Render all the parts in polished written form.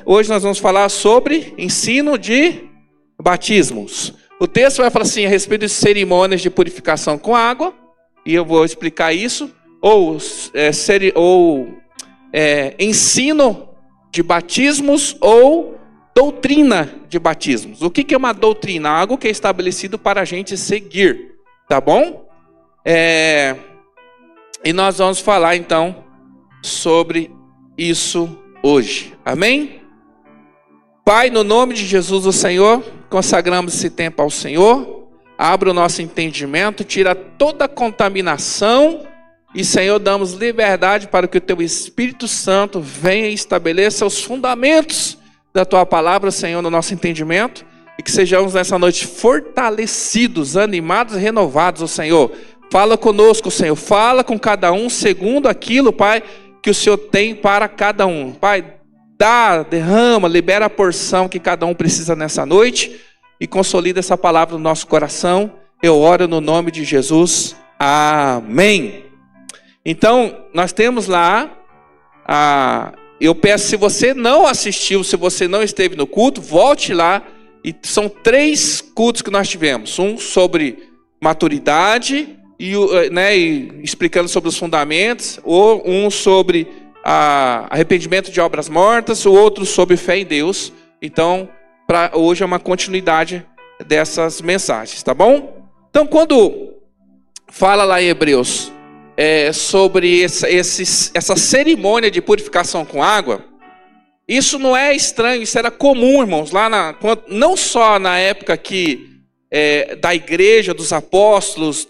Hoje nós vamos falar sobre ensino de batismos. O texto vai falar assim a respeito de cerimônias de purificação com água, e eu vou explicar isso, ensino de batismos ou doutrina de batismos. O que é uma doutrina? Algo que é estabelecido para a gente seguir, tá bom? E nós vamos falar então sobre isso hoje, amém? Pai, no nome de Jesus o Senhor, consagramos esse tempo ao Senhor, abre o nosso entendimento, tira toda a contaminação e, Senhor, damos liberdade para que o Teu Espírito Santo venha e estabeleça os fundamentos da Tua palavra, Senhor, no nosso entendimento, e que sejamos nessa noite fortalecidos, animados e renovados, ó Senhor. Fala conosco, Senhor, fala com cada um segundo aquilo, Pai, que o Senhor tem para cada um. Pai, dá, derrama, libera a porção que cada um precisa nessa noite e consolida essa palavra no nosso coração. Eu oro no nome de Jesus. Amém. Então, nós temos lá, eu peço, se você não assistiu, se você não esteve no culto, volte lá. E são 3 cultos que nós tivemos. Um sobre maturidade, e explicando sobre os fundamentos, ou um sobre arrependimento de obras mortas, o outro sobre fé em Deus. Então, hoje é uma continuidade dessas mensagens, tá bom? Então, quando fala lá em Hebreus sobre essa cerimônia de purificação com água, isso não é estranho, isso era comum, irmãos, não só na época da igreja, dos apóstolos,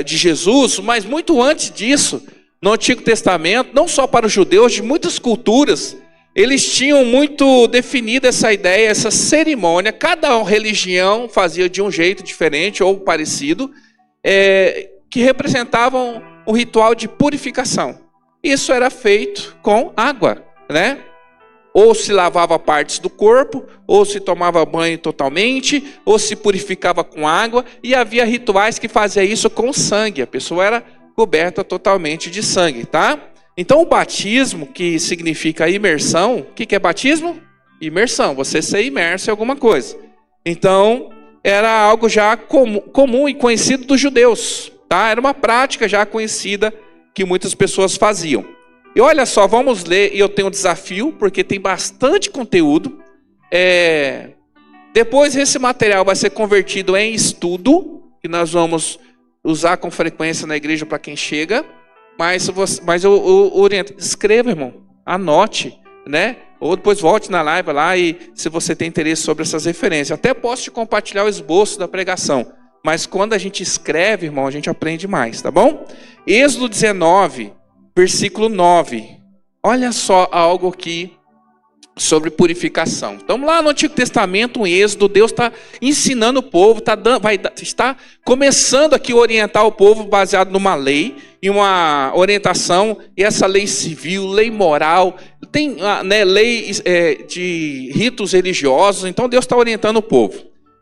de Jesus, mas muito antes disso, no Antigo Testamento, não só para os judeus, de muitas culturas, eles tinham muito definida essa ideia, essa cerimônia. Cada religião fazia de um jeito diferente ou parecido, que representavam um ritual de purificação. Isso era feito com água, né? Ou se lavava partes do corpo, ou se tomava banho totalmente, ou se purificava com água, e havia rituais que faziam isso com sangue. A pessoa era coberta totalmente de sangue, tá? Então o batismo, que significa imersão, o que é batismo? Imersão, você ser imerso em alguma coisa. Então era algo já comum e conhecido dos judeus, tá? Era uma prática já conhecida que muitas pessoas faziam. E olha só, vamos ler, e eu tenho um desafio, porque tem bastante conteúdo. Depois esse material vai ser convertido em estudo, que nós vamos usar com frequência na igreja para quem chega. Mas eu oriento, escreva, irmão, anote, né? Ou depois volte na live lá e se você tem interesse sobre essas referências. Até posso te compartilhar o esboço da pregação. Mas quando a gente escreve, irmão, a gente aprende mais, tá bom? Êxodo 19... versículo 9, olha só algo aqui sobre purificação. Então lá no Antigo Testamento, um êxodo, Deus está ensinando o povo, está começando aqui a orientar o povo baseado numa lei, e uma orientação, e essa lei civil, lei moral, tem lei de ritos religiosos, então Deus está orientando o povo.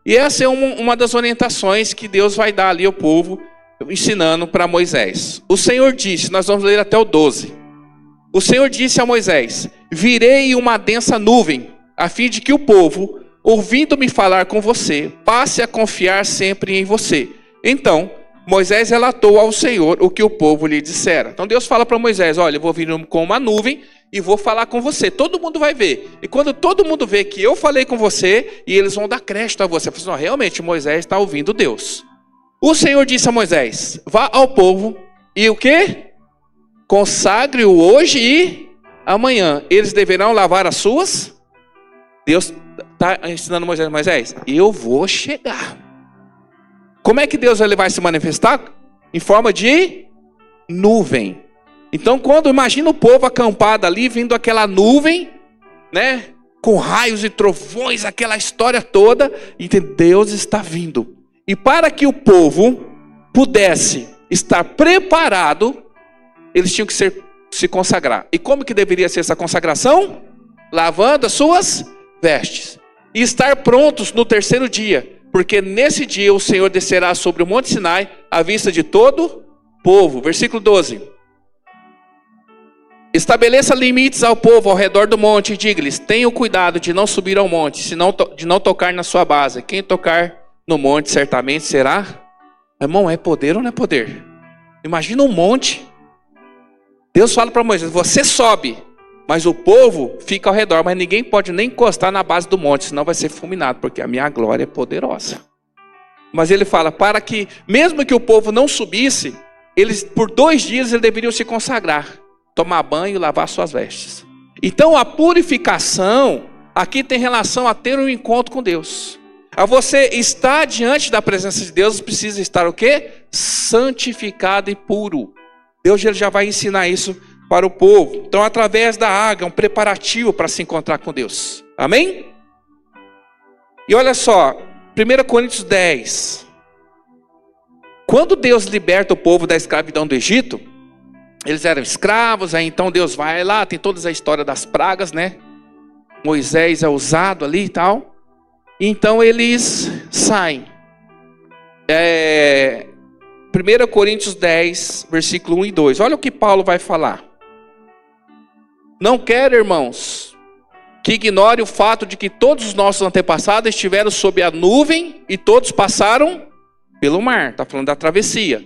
E essa é uma das orientações que Deus vai dar ali ao povo, ensinando para Moisés. O Senhor disse, nós vamos ler até o 12. O Senhor disse a Moisés: virei uma densa nuvem, a fim de que o povo, ouvindo-me falar com você, passe a confiar sempre em você. Então Moisés relatou ao Senhor o que o povo lhe dissera. Então Deus fala para Moisés: olha, eu vou vir com uma nuvem e vou falar com você, todo mundo vai ver. E quando todo mundo vê que eu falei com você, e eles vão dar crédito a você, assim, realmente Moisés está ouvindo Deus. O Senhor disse a Moisés: vá ao povo e o quê? Consagre-o hoje e amanhã. Eles deverão lavar as suas. Deus está ensinando Moisés, eu vou chegar. Como é que Deus vai se manifestar? Em forma de nuvem. Então imagina o povo acampado ali, vindo aquela nuvem, né? Com raios e trovões, aquela história toda. E Deus está vindo. E para que o povo pudesse estar preparado, eles tinham que se consagrar. E como que deveria ser essa consagração? Lavando as suas vestes. E estar prontos no 3º dia. Porque nesse dia o Senhor descerá sobre o Monte Sinai, à vista de todo o povo. Versículo 12. Estabeleça limites ao povo ao redor do monte e diga-lhes: tenham cuidado de não subir ao monte, de não tocar na sua base. Quem tocar no monte certamente será. Irmão, é poder ou não é poder? Imagina um monte. Deus fala para Moisés: você sobe, mas o povo fica ao redor, mas ninguém pode nem encostar na base do monte, senão vai ser fulminado, porque a minha glória é poderosa. Mas ele fala, para que, mesmo que o povo não subisse, eles, por 2 dias, eles deveriam se consagrar, tomar banho e lavar suas vestes. Então a purificação aqui tem relação a ter um encontro com Deus. A você estar diante da presença de Deus, precisa estar o quê? Santificado e puro. Deus ele já vai ensinar isso para o povo. Então, através da água, é um preparativo para se encontrar com Deus. Amém? E olha só, 1 Coríntios 10. Quando Deus liberta o povo da escravidão do Egito, eles eram escravos, aí então Deus vai lá, tem toda a história das pragas, né? Moisés é usado ali e tal. Então eles saem. 1 Coríntios 10, versículo 1 e 2. Olha o que Paulo vai falar. Não quero, irmãos, que ignore o fato de que todos os nossos antepassados estiveram sob a nuvem e todos passaram pelo mar. Está falando da travessia.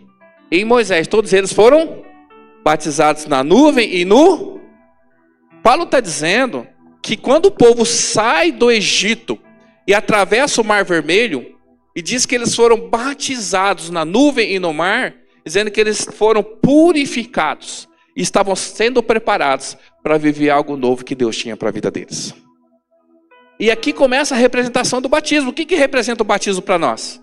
Em Moisés, todos eles foram batizados na nuvem e no... Paulo está dizendo que quando o povo sai do Egito e atravessa o Mar Vermelho, e diz que eles foram batizados na nuvem e no mar, dizendo que eles foram purificados e estavam sendo preparados para viver algo novo que Deus tinha para a vida deles. E aqui começa a representação do batismo. O que representa o batismo para nós?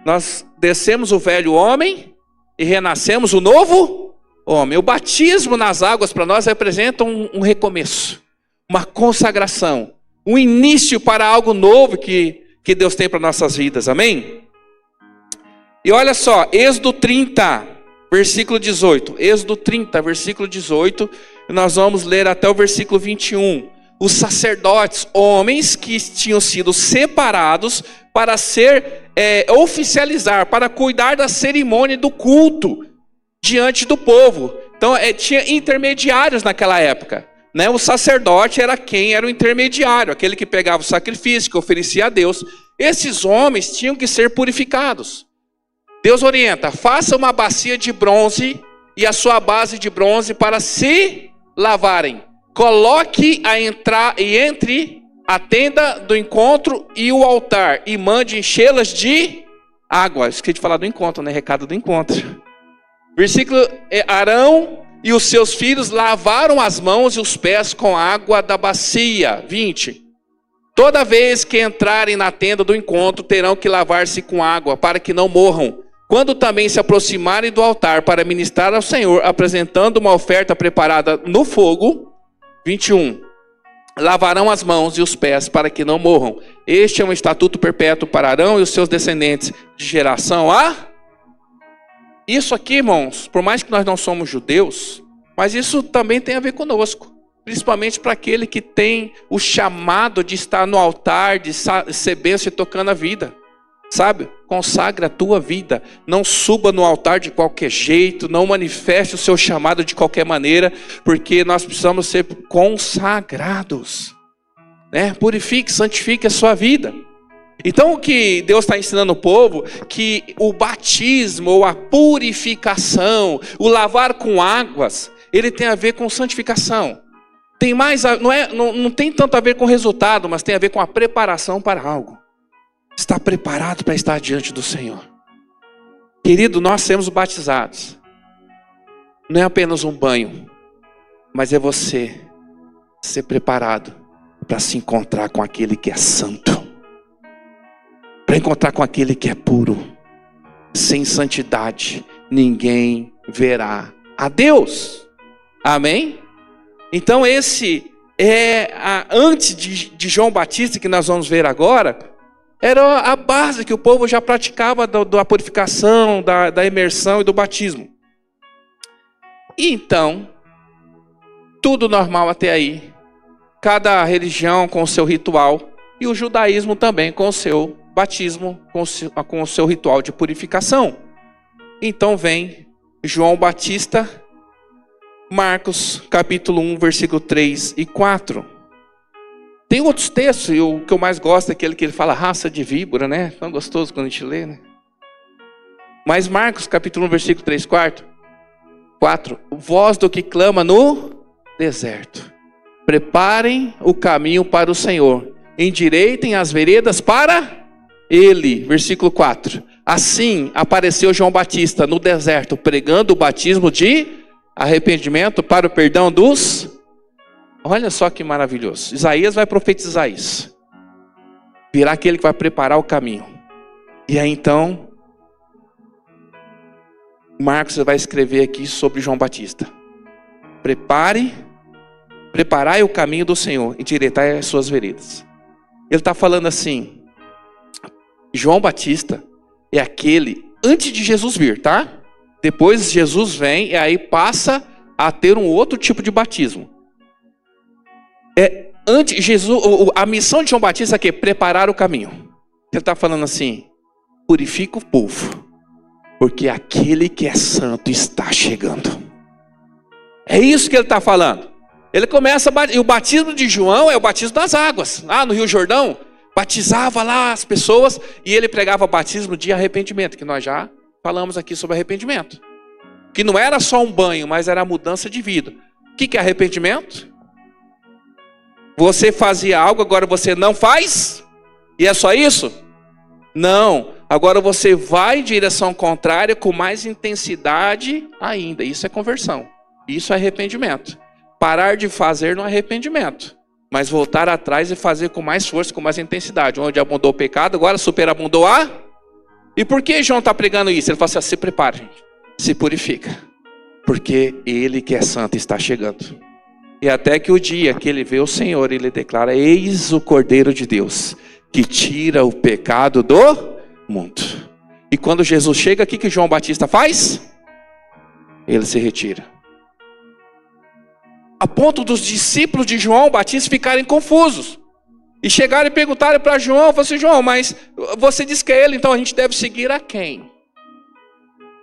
Nós descemos o velho homem e renascemos o novo homem. O batismo nas águas para nós representa um recomeço, uma consagração, um início para algo novo que Deus tem para nossas vidas, amém? E olha só, Êxodo 30, versículo 18. Êxodo 30, versículo 18, e nós vamos ler até o versículo 21. Os sacerdotes, homens que tinham sido separados para oficializar, para cuidar da cerimônia do culto diante do povo. Então, tinha intermediários naquela época. Né? O sacerdote era quem era o intermediário, aquele que pegava o sacrifício, que oferecia a Deus. Esses homens tinham que ser purificados. Deus orienta: faça uma bacia de bronze e a sua base de bronze para se lavarem. Coloque entre a tenda do encontro e o altar e mande enchê-las de água. Esqueci de falar do encontro, né? Recado do encontro. Versículo: Arão e os seus filhos lavaram as mãos e os pés com água da bacia. 20. Toda vez que entrarem na tenda do encontro, terão que lavar-se com água, para que não morram. Quando também se aproximarem do altar para ministrar ao Senhor, apresentando uma oferta preparada no fogo. 21. Lavarão as mãos e os pés, para que não morram. Este é um estatuto perpétuo para Arão e os seus descendentes, de geração a... Isso aqui, irmãos, por mais que nós não somos judeus, mas isso também tem a ver conosco. Principalmente para aquele que tem o chamado de estar no altar, de ser bênção e tocando a vida. Sabe? Consagre a tua vida. Não suba no altar de qualquer jeito, não manifeste o seu chamado de qualquer maneira, porque nós precisamos ser consagrados. Né? Purifique, santifique a sua vida. Então o que Deus está ensinando o povo, que o batismo ou a purificação, o lavar com águas, ele tem a ver com santificação. Tem mais, não tem tanto a ver com resultado, mas tem a ver com a preparação para algo. Está preparado para estar diante do Senhor. Querido, nós sermos batizados não é apenas um banho, mas é você ser preparado para se encontrar com aquele que é santo. Para encontrar com aquele que é puro. Sem santidade, ninguém verá a Deus. Amém? Então esse antes de João Batista, que nós vamos ver agora, era a base que o povo já praticava da purificação, da imersão e do batismo. E então, tudo normal até aí. Cada religião com o seu ritual, e o judaísmo também com o seu batismo, com o seu ritual de purificação. Então vem João Batista Marcos, capítulo 1, versículo 3 e 4. Tem outros textos, e o que eu mais gosto é aquele que ele fala raça de víbora, né? Tão gostoso quando a gente lê, né? Mas Marcos, capítulo 1, versículo 3 e 4. Voz do que clama no deserto. Preparem o caminho para o Senhor. Endireitem as veredas para Ele. Versículo 4. Assim apareceu João Batista no deserto, pregando o batismo de arrependimento para o perdão dos... Olha só que maravilhoso. Isaías vai profetizar isso. Virá aquele que vai preparar o caminho. E aí então, Marcos vai escrever aqui sobre João Batista. Preparai o caminho do Senhor, endireitai as suas veredas. Ele está falando assim, João Batista é aquele antes de Jesus vir, tá? Depois Jesus vem e aí passa a ter um outro tipo de batismo. Antes Jesus, a missão de João Batista é que preparar o caminho. Ele está falando assim, purifica o povo, porque aquele que é santo está chegando. É isso que ele está falando. Ele começa, e o batismo de João é o batismo das águas. Lá no Rio Jordão, batizava lá as pessoas e ele pregava batismo de arrependimento, que nós já falamos aqui sobre arrependimento. Que não era só um banho, mas era a mudança de vida. O que é arrependimento? Você fazia algo, agora você não faz? E é só isso? Não. Agora você vai em direção contrária com mais intensidade ainda. Isso é conversão. Isso é arrependimento. Parar de fazer não é arrependimento. Mas voltar atrás e fazer com mais força, com mais intensidade. Onde abundou o pecado, agora superabundou a... E por que João está pregando isso? Ele fala assim, se prepare, gente. Se purifica. Porque ele que é santo está chegando. E até que o dia que ele vê o Senhor, ele declara, eis o Cordeiro de Deus, que tira o pecado do mundo. E quando Jesus chega, o que João Batista faz? Ele se retira. A ponto dos discípulos de João Batista ficarem confusos. E chegaram e perguntaram para João, falaram assim, João, mas você diz que é ele, então a gente deve seguir a quem?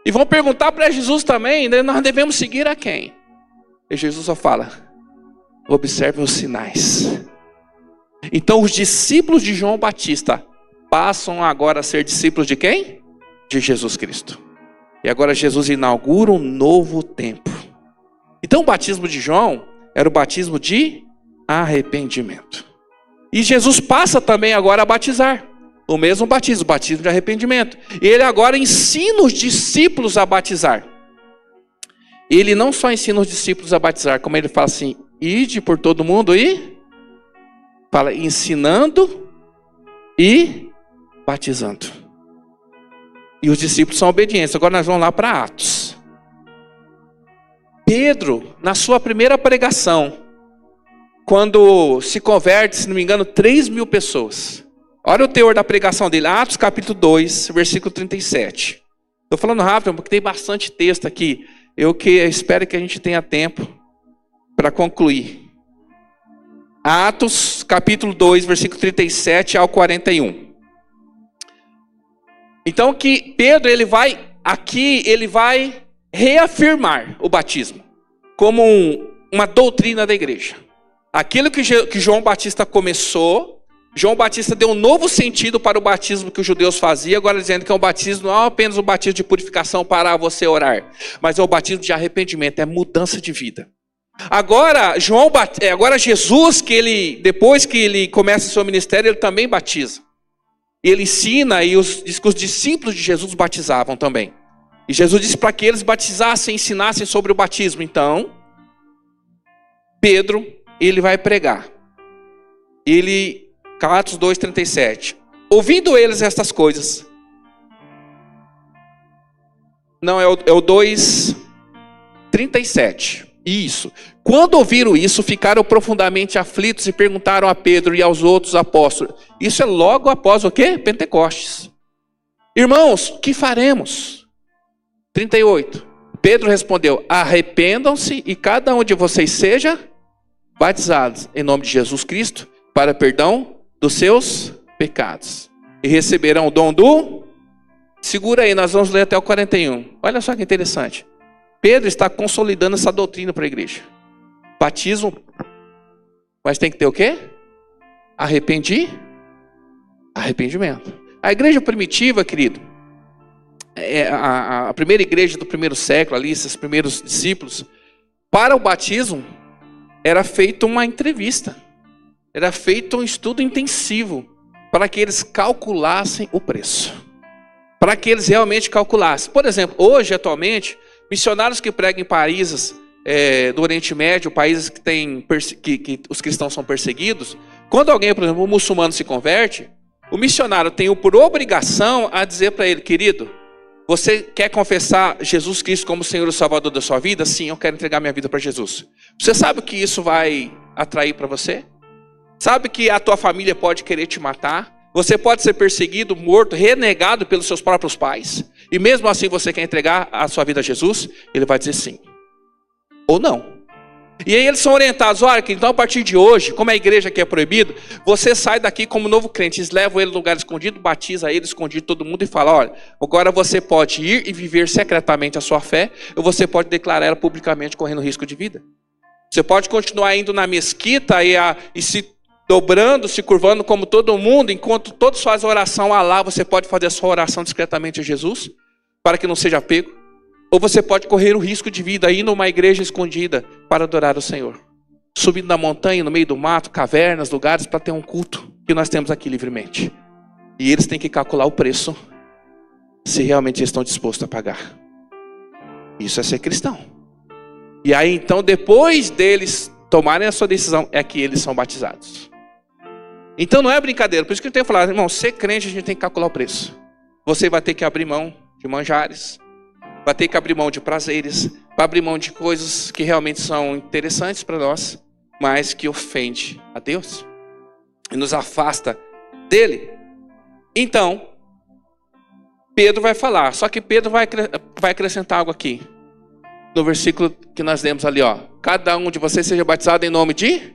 E vão perguntar para Jesus também, né, nós devemos seguir a quem? E Jesus só fala, observem os sinais. Então os discípulos de João Batista passam agora a ser discípulos de quem? De Jesus Cristo. E agora Jesus inaugura um novo tempo. Então o batismo de João era o batismo de arrependimento. E Jesus passa também agora a batizar. O mesmo batismo, o batismo de arrependimento. E ele agora ensina os discípulos a batizar. Ele não só ensina os discípulos a batizar, como ele fala assim, ide por todo mundo e fala ensinando e batizando. E os discípulos são obedientes. Agora nós vamos lá para Atos. Pedro, na sua primeira pregação, quando se converte, se não me engano, 3.000 pessoas. Olha o teor da pregação dele, Atos capítulo 2, versículo 37. Estou falando rápido, porque tem bastante texto aqui. Eu espero que a gente tenha tempo para concluir. Atos capítulo 2, versículo 37 ao 41. Então que Pedro, ele vai reafirmar o batismo como uma doutrina da igreja. Aquilo que João Batista começou, João Batista deu um novo sentido para o batismo que os judeus faziam, agora dizendo que é um batismo, não é apenas um batismo de purificação para você orar, mas é o batismo de arrependimento, é mudança de vida. Agora Jesus, depois que ele começa o seu ministério, ele também batiza. Ele ensina e os discípulos de Jesus batizavam também. E Jesus disse para que eles batizassem, ensinassem sobre o batismo. Então, Pedro, ele vai pregar. Atos 2:37. Ouvindo eles estas coisas. Não, é o 2:37. Isso. Quando ouviram isso, ficaram profundamente aflitos e perguntaram a Pedro e aos outros apóstolos. Isso é logo após o quê? Pentecostes. Irmãos, que faremos? 38. Pedro respondeu, arrependam-se e cada um de vocês seja batizados em nome de Jesus Cristo para perdão dos seus pecados. E receberão o dom do... Segura aí, nós vamos ler até o 41. Olha só que interessante. Pedro está consolidando essa doutrina para a igreja. Batismo, mas tem que ter o quê? Arrependimento. A igreja primitiva, querido, a primeira igreja do primeiro século, ali, esses primeiros discípulos, para o batismo, era feita uma entrevista. Era feito um estudo intensivo para que eles calculassem o preço. Para que eles realmente calculassem. Por exemplo, hoje, atualmente, missionários que pregam em países do Oriente Médio, países que os cristãos são perseguidos, quando alguém, por exemplo, um muçulmano se converte, o missionário tem por obrigação a dizer para ele: querido, você quer confessar Jesus Cristo como Senhor e Salvador da sua vida? Sim, eu quero entregar minha vida para Jesus. Você sabe o que isso vai atrair para você? Sabe que a tua família pode querer te matar? Você pode ser perseguido, morto, renegado pelos seus próprios pais. E mesmo assim você quer entregar a sua vida a Jesus? Ele vai dizer sim. Ou não. E aí eles são orientados: olha, então a partir de hoje, como a igreja aqui é proibido, você sai daqui como novo crente. Eles levam ele no lugar escondido, batiza ele escondido todo mundo e fala: olha, agora você pode ir e viver secretamente a sua fé, ou você pode declarar ela publicamente correndo risco de vida. Você pode continuar indo na mesquita e se dobrando, se curvando como todo mundo, enquanto todos fazem oração a Allah, você pode fazer a sua oração discretamente a Jesus, para que não seja pego. Ou você pode correr o risco de vida, ir numa igreja escondida para adorar o Senhor. Subindo na montanha, no meio do mato, cavernas, lugares, para ter um culto que nós temos aqui livremente. E eles têm que calcular o preço, se realmente estão dispostos a pagar. Isso é ser cristão. E aí então, depois deles tomarem a sua decisão, é que eles são batizados. Então não é brincadeira. Por isso que eu tenho falado: irmão, ser crente a gente tem que calcular o preço. Você vai ter que abrir mão de manjares, vai ter que abrir mão de prazeres, vai abrir mão de coisas que realmente são interessantes para nós, mas que ofende a Deus e nos afasta dele. Então, Pedro vai falar, só que Pedro vai acrescentar algo aqui. No versículo que nós lemos ali, ó: cada um de vocês seja batizado em nome de,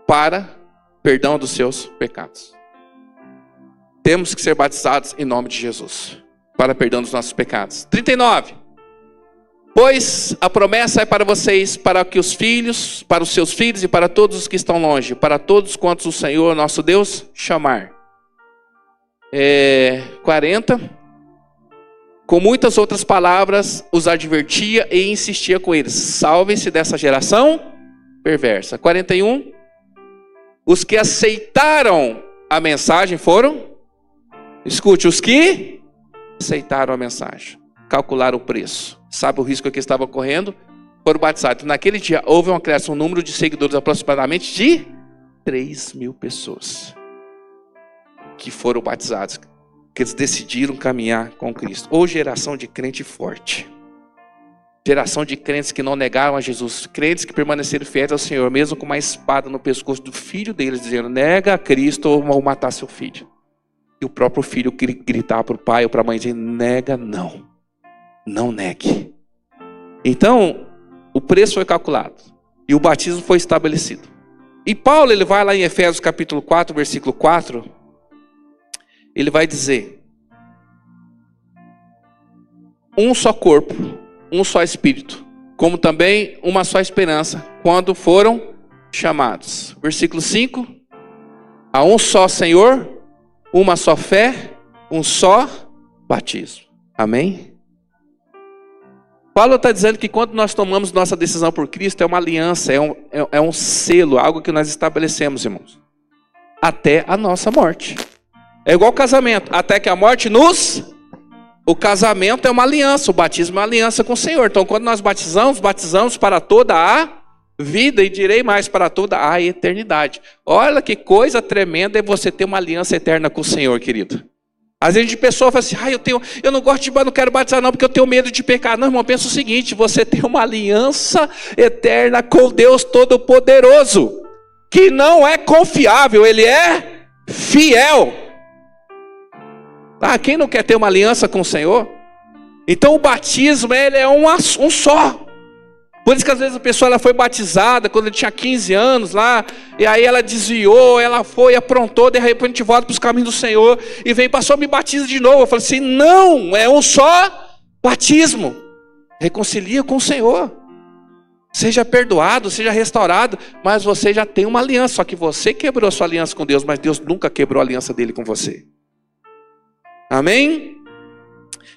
para perdão dos seus pecados. Temos que ser batizados em nome de Jesus, para perdão dos nossos pecados. 39. Pois a promessa é para vocês, para que os filhos, para os seus filhos e para todos os que estão longe, para todos quantos o Senhor nosso Deus chamar. 40. Com muitas outras palavras os advertia e insistia com eles: salvem-se dessa geração perversa. 41. Os que aceitaram a mensagem foram, escute, os que aceitaram a mensagem, calcularam o preço, sabe o risco que estava correndo, foram batizados. Naquele dia houve um acréscimo, um número de seguidores aproximadamente de 3.000 pessoas que foram batizados, que eles decidiram caminhar com Cristo. Ou geração de crente forte, geração de crentes que não negaram a Jesus, crentes que permaneceram fiéis ao Senhor, mesmo com uma espada no pescoço do filho deles, dizendo: nega a Cristo ou vou matar seu filho. E o próprio filho gritar para o pai ou para a mãe, dizendo: nega, não negue. Então, o preço foi calculado e o batismo foi estabelecido. E Paulo, ele vai lá em Efésios capítulo 4, versículo 4, ele vai dizer: um só corpo, um só espírito, como também uma só esperança, quando foram chamados. Versículo 5: há um só Senhor, uma só fé, um só batismo. Amém? Paulo está dizendo que quando nós tomamos nossa decisão por Cristo, é uma aliança, é um selo, algo que nós estabelecemos, irmãos, até a nossa morte. É igual casamento, até que a morte nos... O casamento é uma aliança, o batismo é uma aliança com o Senhor. Então quando nós batizamos para toda a vida, e direi mais, para toda a eternidade. Olha que coisa tremenda é você ter uma aliança eterna com o Senhor, querido. Às vezes a pessoa fala assim: eu não gosto de, não quero batizar não, porque eu tenho medo de pecar. Não, irmão, pensa o seguinte: você tem uma aliança eterna com Deus Todo-Poderoso, que não é confiável, Ele é fiel. Quem não quer ter uma aliança com o Senhor? Então o batismo, ele é um só. Por isso que às vezes a pessoa ela foi batizada quando ele tinha 15 anos lá, e aí ela desviou, ela foi, aprontou, de repente volta para os caminhos do Senhor, e vem, pastor, me batiza de novo. Eu falei assim: não, é um só batismo. Reconcilia com o Senhor. Seja perdoado, seja restaurado, mas você já tem uma aliança. Só que você quebrou a sua aliança com Deus, mas Deus nunca quebrou a aliança dele com você. Amém?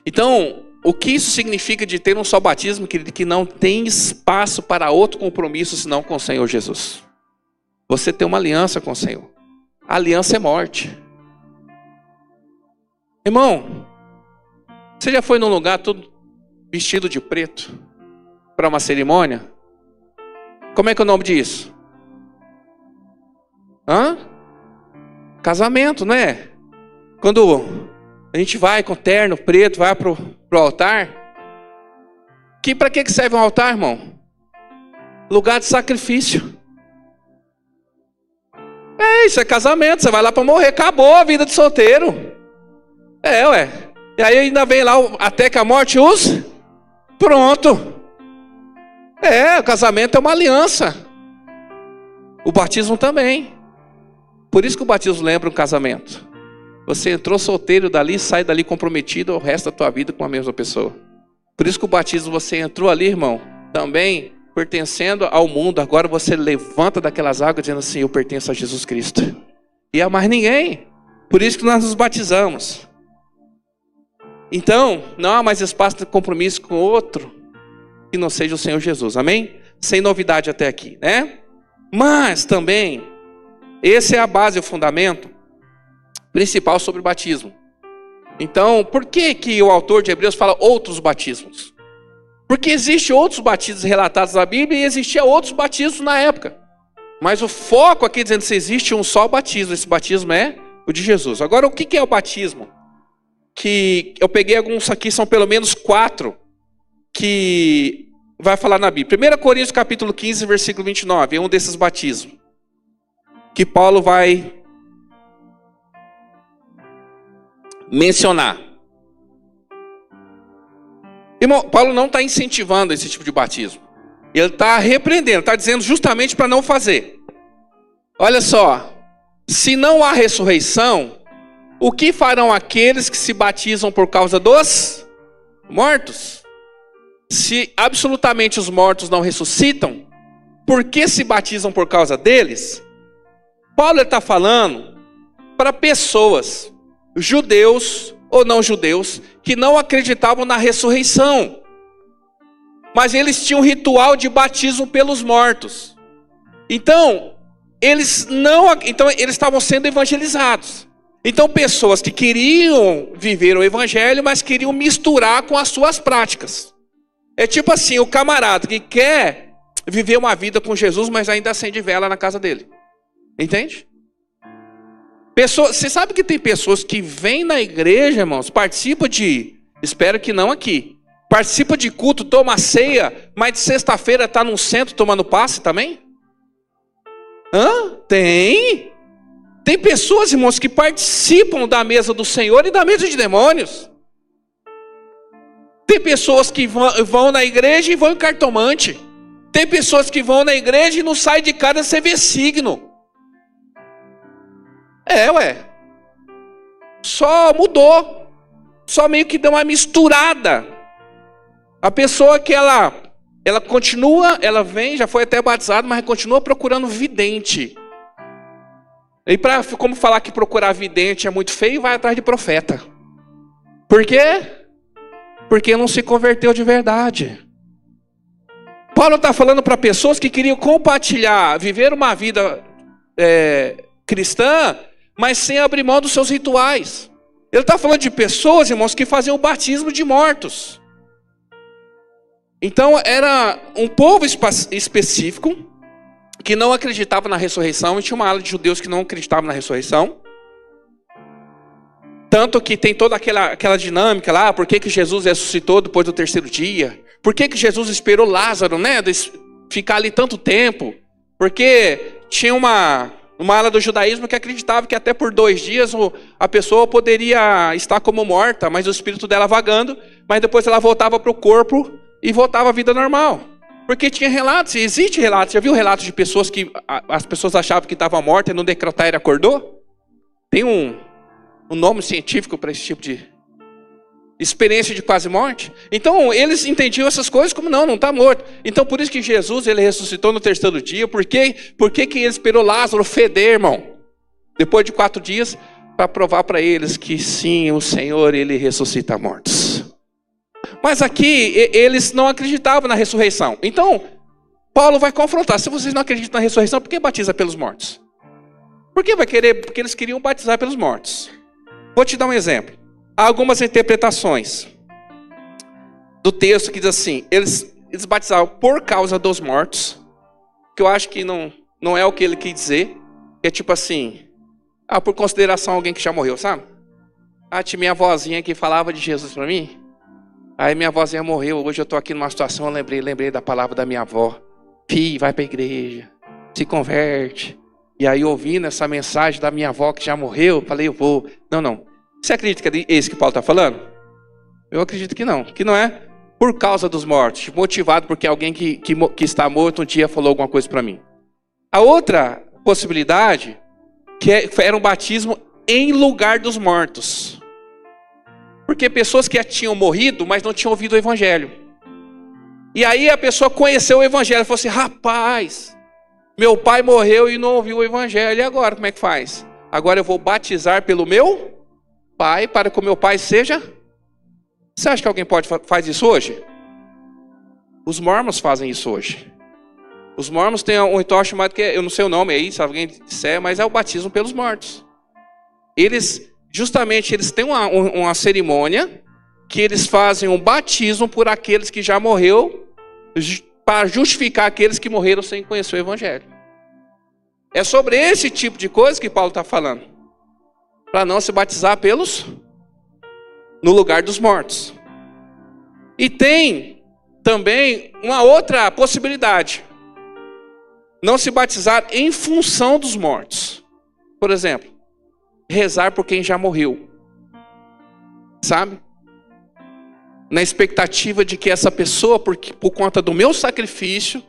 Então, o que isso significa de ter um só batismo, querido, que não tem espaço para outro compromisso senão com o Senhor Jesus. Você tem uma aliança com o Senhor. A aliança é morte. Irmão, você já foi num lugar todo vestido de preto para uma cerimônia? Como é que é o nome disso? Casamento, não é? Quando a gente vai com terno preto, vai pro altar. Para que serve um altar, irmão? Lugar de sacrifício. Isso é casamento. Você vai lá para morrer. Acabou a vida de solteiro. E aí ainda vem lá até que a morte os... Pronto. O casamento é uma aliança. O batismo também. Por isso que o batismo lembra um casamento. Você entrou solteiro dali, sai dali comprometido o resto da tua vida com a mesma pessoa. Por isso que o batismo, você entrou ali, irmão, também pertencendo ao mundo. Agora você levanta daquelas águas dizendo assim: eu pertenço a Jesus Cristo. E a mais ninguém. Por isso que nós nos batizamos. Então, não há mais espaço de compromisso com outro que não seja o Senhor Jesus. Amém? Sem novidade até aqui, né? Mas também, essa é a base, o fundamento principal sobre o batismo. Então, por que o autor de Hebreus fala outros batismos? Porque existem outros batismos relatados na Bíblia e existiam outros batismos na época. Mas o foco aqui dizendo que existe um só batismo. Esse batismo é o de Jesus. Agora, o que é o batismo? Que eu peguei alguns aqui, são pelo menos 4 que vai falar na Bíblia. 1 Coríntios capítulo 15, versículo 29, é um desses batismos que Paulo vai mencionar. Irmão, Paulo não está incentivando esse tipo de batismo. Ele está repreendendo, está dizendo justamente para não fazer. Olha só, se não há ressurreição, o que farão aqueles que se batizam por causa dos mortos? Se absolutamente os mortos não ressuscitam, por que se batizam por causa deles? Paulo está falando para pessoas, judeus ou não judeus, que não acreditavam na ressurreição. Mas eles tinham um ritual de batismo pelos mortos. Então, eles estavam sendo evangelizados. Então, pessoas que queriam viver o evangelho, mas queriam misturar com as suas práticas. É tipo assim, o camarada que quer viver uma vida com Jesus, mas ainda acende vela na casa dele. Entende? Você sabe que tem pessoas que vêm na igreja, irmãos, participam de, espero que não aqui, participa de culto, toma ceia, mas de sexta-feira está num centro tomando passe também? Tem. Tem pessoas, irmãos, que participam da mesa do Senhor e da mesa de demônios. Tem pessoas que vão na igreja e vão em cartomante. Tem pessoas que vão na igreja e não saem de casa sem ver signo. Só mudou. Só meio que deu uma misturada. A pessoa que ela continua, ela vem, já foi até batizada, mas continua procurando vidente. E como falar que procurar vidente é muito feio, vai atrás de profeta. Por quê? Porque não se converteu de verdade. Paulo está falando para pessoas que queriam compartilhar, viver uma vida cristã, mas sem abrir mão dos seus rituais. Ele está falando de pessoas, irmãos, que faziam o batismo de mortos. Então era um povo específico que não acreditava na ressurreição, e tinha uma ala de judeus que não acreditavam na ressurreição. Tanto que tem toda aquela dinâmica lá, por que Jesus ressuscitou depois do 3º dia? Por que Jesus esperou Lázaro, né, ficar ali tanto tempo? Porque tinha uma ala do judaísmo que acreditava que até por 2 dias a pessoa poderia estar como morta, mas o espírito dela vagando, mas depois ela voltava para o corpo e voltava à vida normal. Porque tinha relatos, existe relatos, já viu relatos de pessoas que as pessoas achavam que estava morta e no necrotério acordou? Tem um nome científico para esse tipo de... experiência de quase morte. Então eles entendiam essas coisas como não está morto. Então por isso que Jesus ele ressuscitou no terceiro dia. Por que que ele esperou Lázaro feder, irmão? Depois de 4 dias, para provar para eles que sim, o Senhor ele ressuscita mortos. Mas aqui eles não acreditavam na ressurreição. Então Paulo vai confrontar. Se vocês não acreditam na ressurreição, por que batiza pelos mortos? Por que vai querer? Porque eles queriam batizar pelos mortos. Vou te dar um exemplo. Há algumas interpretações do texto que diz assim, eles batizavam por causa dos mortos, que eu acho que não é o que ele quis dizer, é tipo assim, por consideração a alguém que já morreu, sabe? Tinha minha avózinha que falava de Jesus para mim, aí minha avózinha morreu, hoje eu estou aqui numa situação, eu lembrei da palavra da minha avó, filho, vai para a igreja, se converte, e aí ouvindo essa mensagem da minha avó que já morreu, falei, eu vou, não. Você acredita que é esse que Paulo está falando? Eu acredito que não é por causa dos mortos, motivado porque alguém que está morto um dia falou alguma coisa para mim. A outra possibilidade, que era um batismo em lugar dos mortos. Porque pessoas que tinham morrido, mas não tinham ouvido o evangelho. E aí a pessoa conheceu o evangelho e falou assim, rapaz, meu pai morreu e não ouviu o evangelho, e agora como é que faz? Agora eu vou batizar pelo meu pai, para que o meu pai seja... Você acha que alguém faz isso hoje? Os mormons fazem isso hoje. Os mormons têm um ritual chamado, que eu não sei o nome aí, se alguém disser, mas é o batismo pelos mortos. Eles têm uma cerimônia, que eles fazem um batismo por aqueles que já morreu, para justificar aqueles que morreram sem conhecer o evangelho. É sobre esse tipo de coisa que Paulo está falando. Para não se batizar no lugar dos mortos. E tem também uma outra possibilidade. Não se batizar em função dos mortos. Por exemplo, rezar por quem já morreu. Sabe? Na expectativa de que essa pessoa, por conta do meu sacrifício,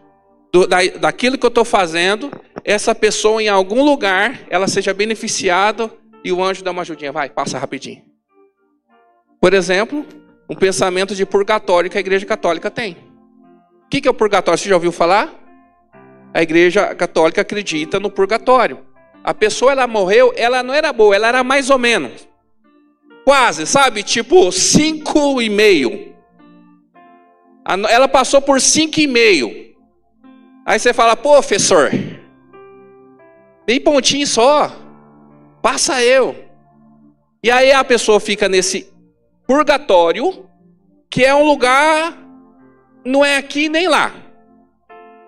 daquilo que eu estou fazendo, essa pessoa em algum lugar, ela seja beneficiada. E o anjo dá uma ajudinha, passa rapidinho. Por exemplo, um pensamento de purgatório que a igreja católica tem. O que é o purgatório? Você já ouviu falar? A igreja católica acredita no purgatório. A pessoa, ela morreu, ela não era boa, ela era mais ou menos. Quase, sabe? Tipo 5,5. Ela passou por 5,5. Aí você fala, pô, professor, bem pontinho só. Passa eu. E aí a pessoa fica nesse purgatório, que é um lugar, não é aqui nem lá.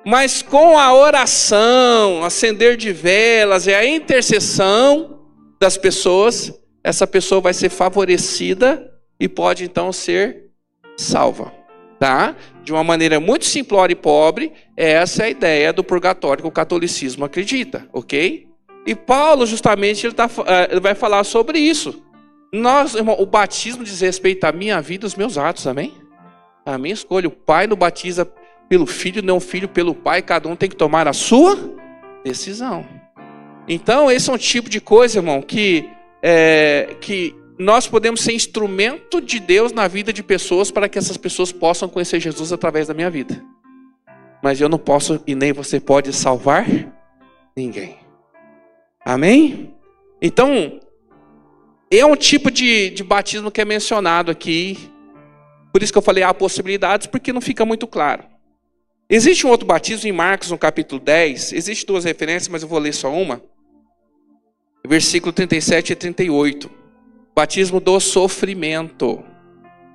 Mas com a oração, acender de velas e a intercessão das pessoas, essa pessoa vai ser favorecida e pode então ser salva. Tá? De uma maneira muito simplória e pobre, essa é a ideia do purgatório que o catolicismo acredita, ok? E Paulo, justamente, ele vai falar sobre isso. Nós, irmão, o batismo diz respeito à minha vida e aos meus atos, amém? A minha escolha. O pai não batiza pelo filho, não o filho pelo pai. Cada um tem que tomar a sua decisão. Então, esse é um tipo de coisa, irmão, que nós podemos ser instrumento de Deus na vida de pessoas para que essas pessoas possam conhecer Jesus através da minha vida. Mas eu não posso e nem você pode salvar ninguém. Amém? Então, é um tipo de batismo que é mencionado aqui. Por isso que eu falei há possibilidades, porque não fica muito claro. Existe um outro batismo em Marcos, no capítulo 10. Existem 2 referências, mas eu vou ler só uma. Versículo 37 e 38. Batismo do sofrimento.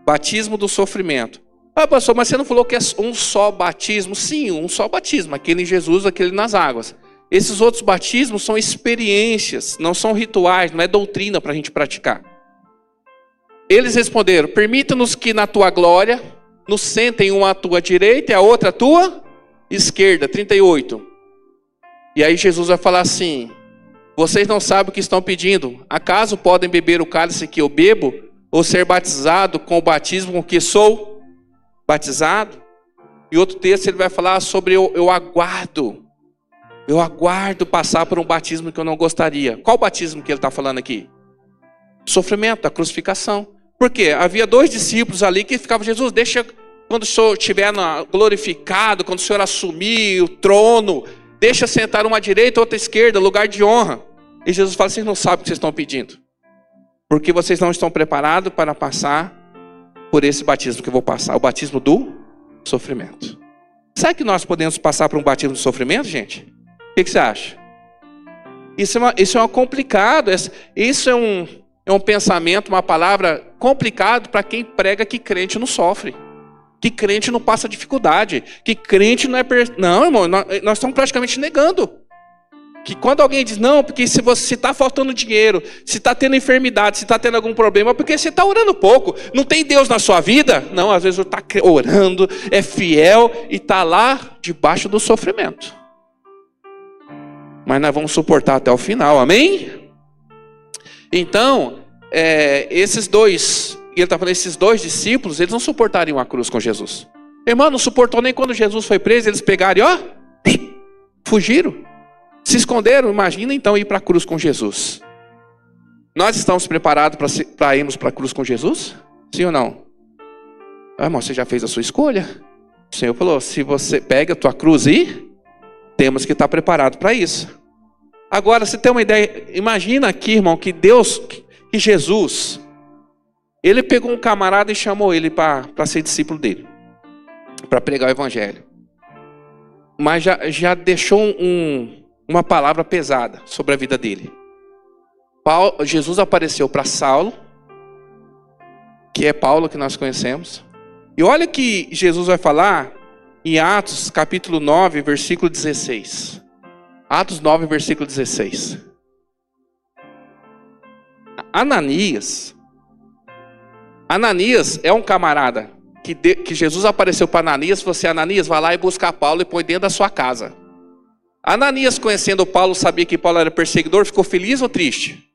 Batismo do sofrimento. Pastor, mas você não falou que é um só batismo? Sim, um só batismo. Aquele em Jesus, aquele nas águas. Esses outros batismos são experiências, não são rituais, não é doutrina para a gente praticar. Eles responderam, permita-nos que na tua glória nos sentem uma à tua direita e a outra à tua esquerda. 38. E aí Jesus vai falar assim, vocês não sabem o que estão pedindo. Acaso podem beber o cálice que eu bebo? Ou ser batizado com o batismo com que sou batizado? E outro texto ele vai falar sobre eu aguardo passar por um batismo que eu não gostaria. Qual batismo que ele está falando aqui? Sofrimento, da crucificação. Por quê? Havia 2 discípulos ali que ficavam, Jesus, deixa quando o Senhor estiver glorificado, quando o Senhor assumir o trono, deixa sentar uma à direita, outra à esquerda, lugar de honra. E Jesus fala, vocês não sabem o que vocês estão pedindo. Porque vocês não estão preparados para passar por esse batismo que eu vou passar, o batismo do sofrimento. Sabe que nós podemos passar por um batismo de sofrimento, gente? O que você acha? Isso é complicado, isso é um pensamento, uma palavra complicado para quem prega que crente não sofre, que crente não passa dificuldade, que crente não é... Não, irmão, nós estamos praticamente negando. Que quando alguém diz, não, porque se você está faltando dinheiro, se está tendo enfermidade, se está tendo algum problema, é porque você está orando pouco. Não tem Deus na sua vida? Não, às vezes você está orando, é fiel e está lá debaixo do sofrimento. Mas nós vamos suportar até o final, amém? Então, esses 2, ele está falando, esses 2 discípulos, eles não suportariam a cruz com Jesus. Irmão, não suportou nem quando Jesus foi preso, eles pegaram e ó, fugiram. Se esconderam, imagina então ir para a cruz com Jesus. Nós estamos preparados para irmos para a cruz com Jesus? Sim ou não? Irmão, você já fez a sua escolha? O Senhor falou, se você pega a tua cruz e temos que estar preparado para isso. Agora, você tem uma ideia, imagina aqui, irmão, que Jesus, ele pegou um camarada e chamou ele para ser discípulo dele, para pregar o evangelho. Mas já deixou uma palavra pesada sobre a vida dele. Jesus apareceu para Saulo, que é Paulo que nós conhecemos. E olha que Jesus vai falar em Atos capítulo 9, versículo 16. Atos 9, versículo 16. Ananias é um camarada que Jesus apareceu para Ananias e falou assim, Ananias, vai lá e busca Paulo e põe dentro da sua casa. Ananias, conhecendo Paulo, sabia que Paulo era perseguidor, ficou feliz ou triste?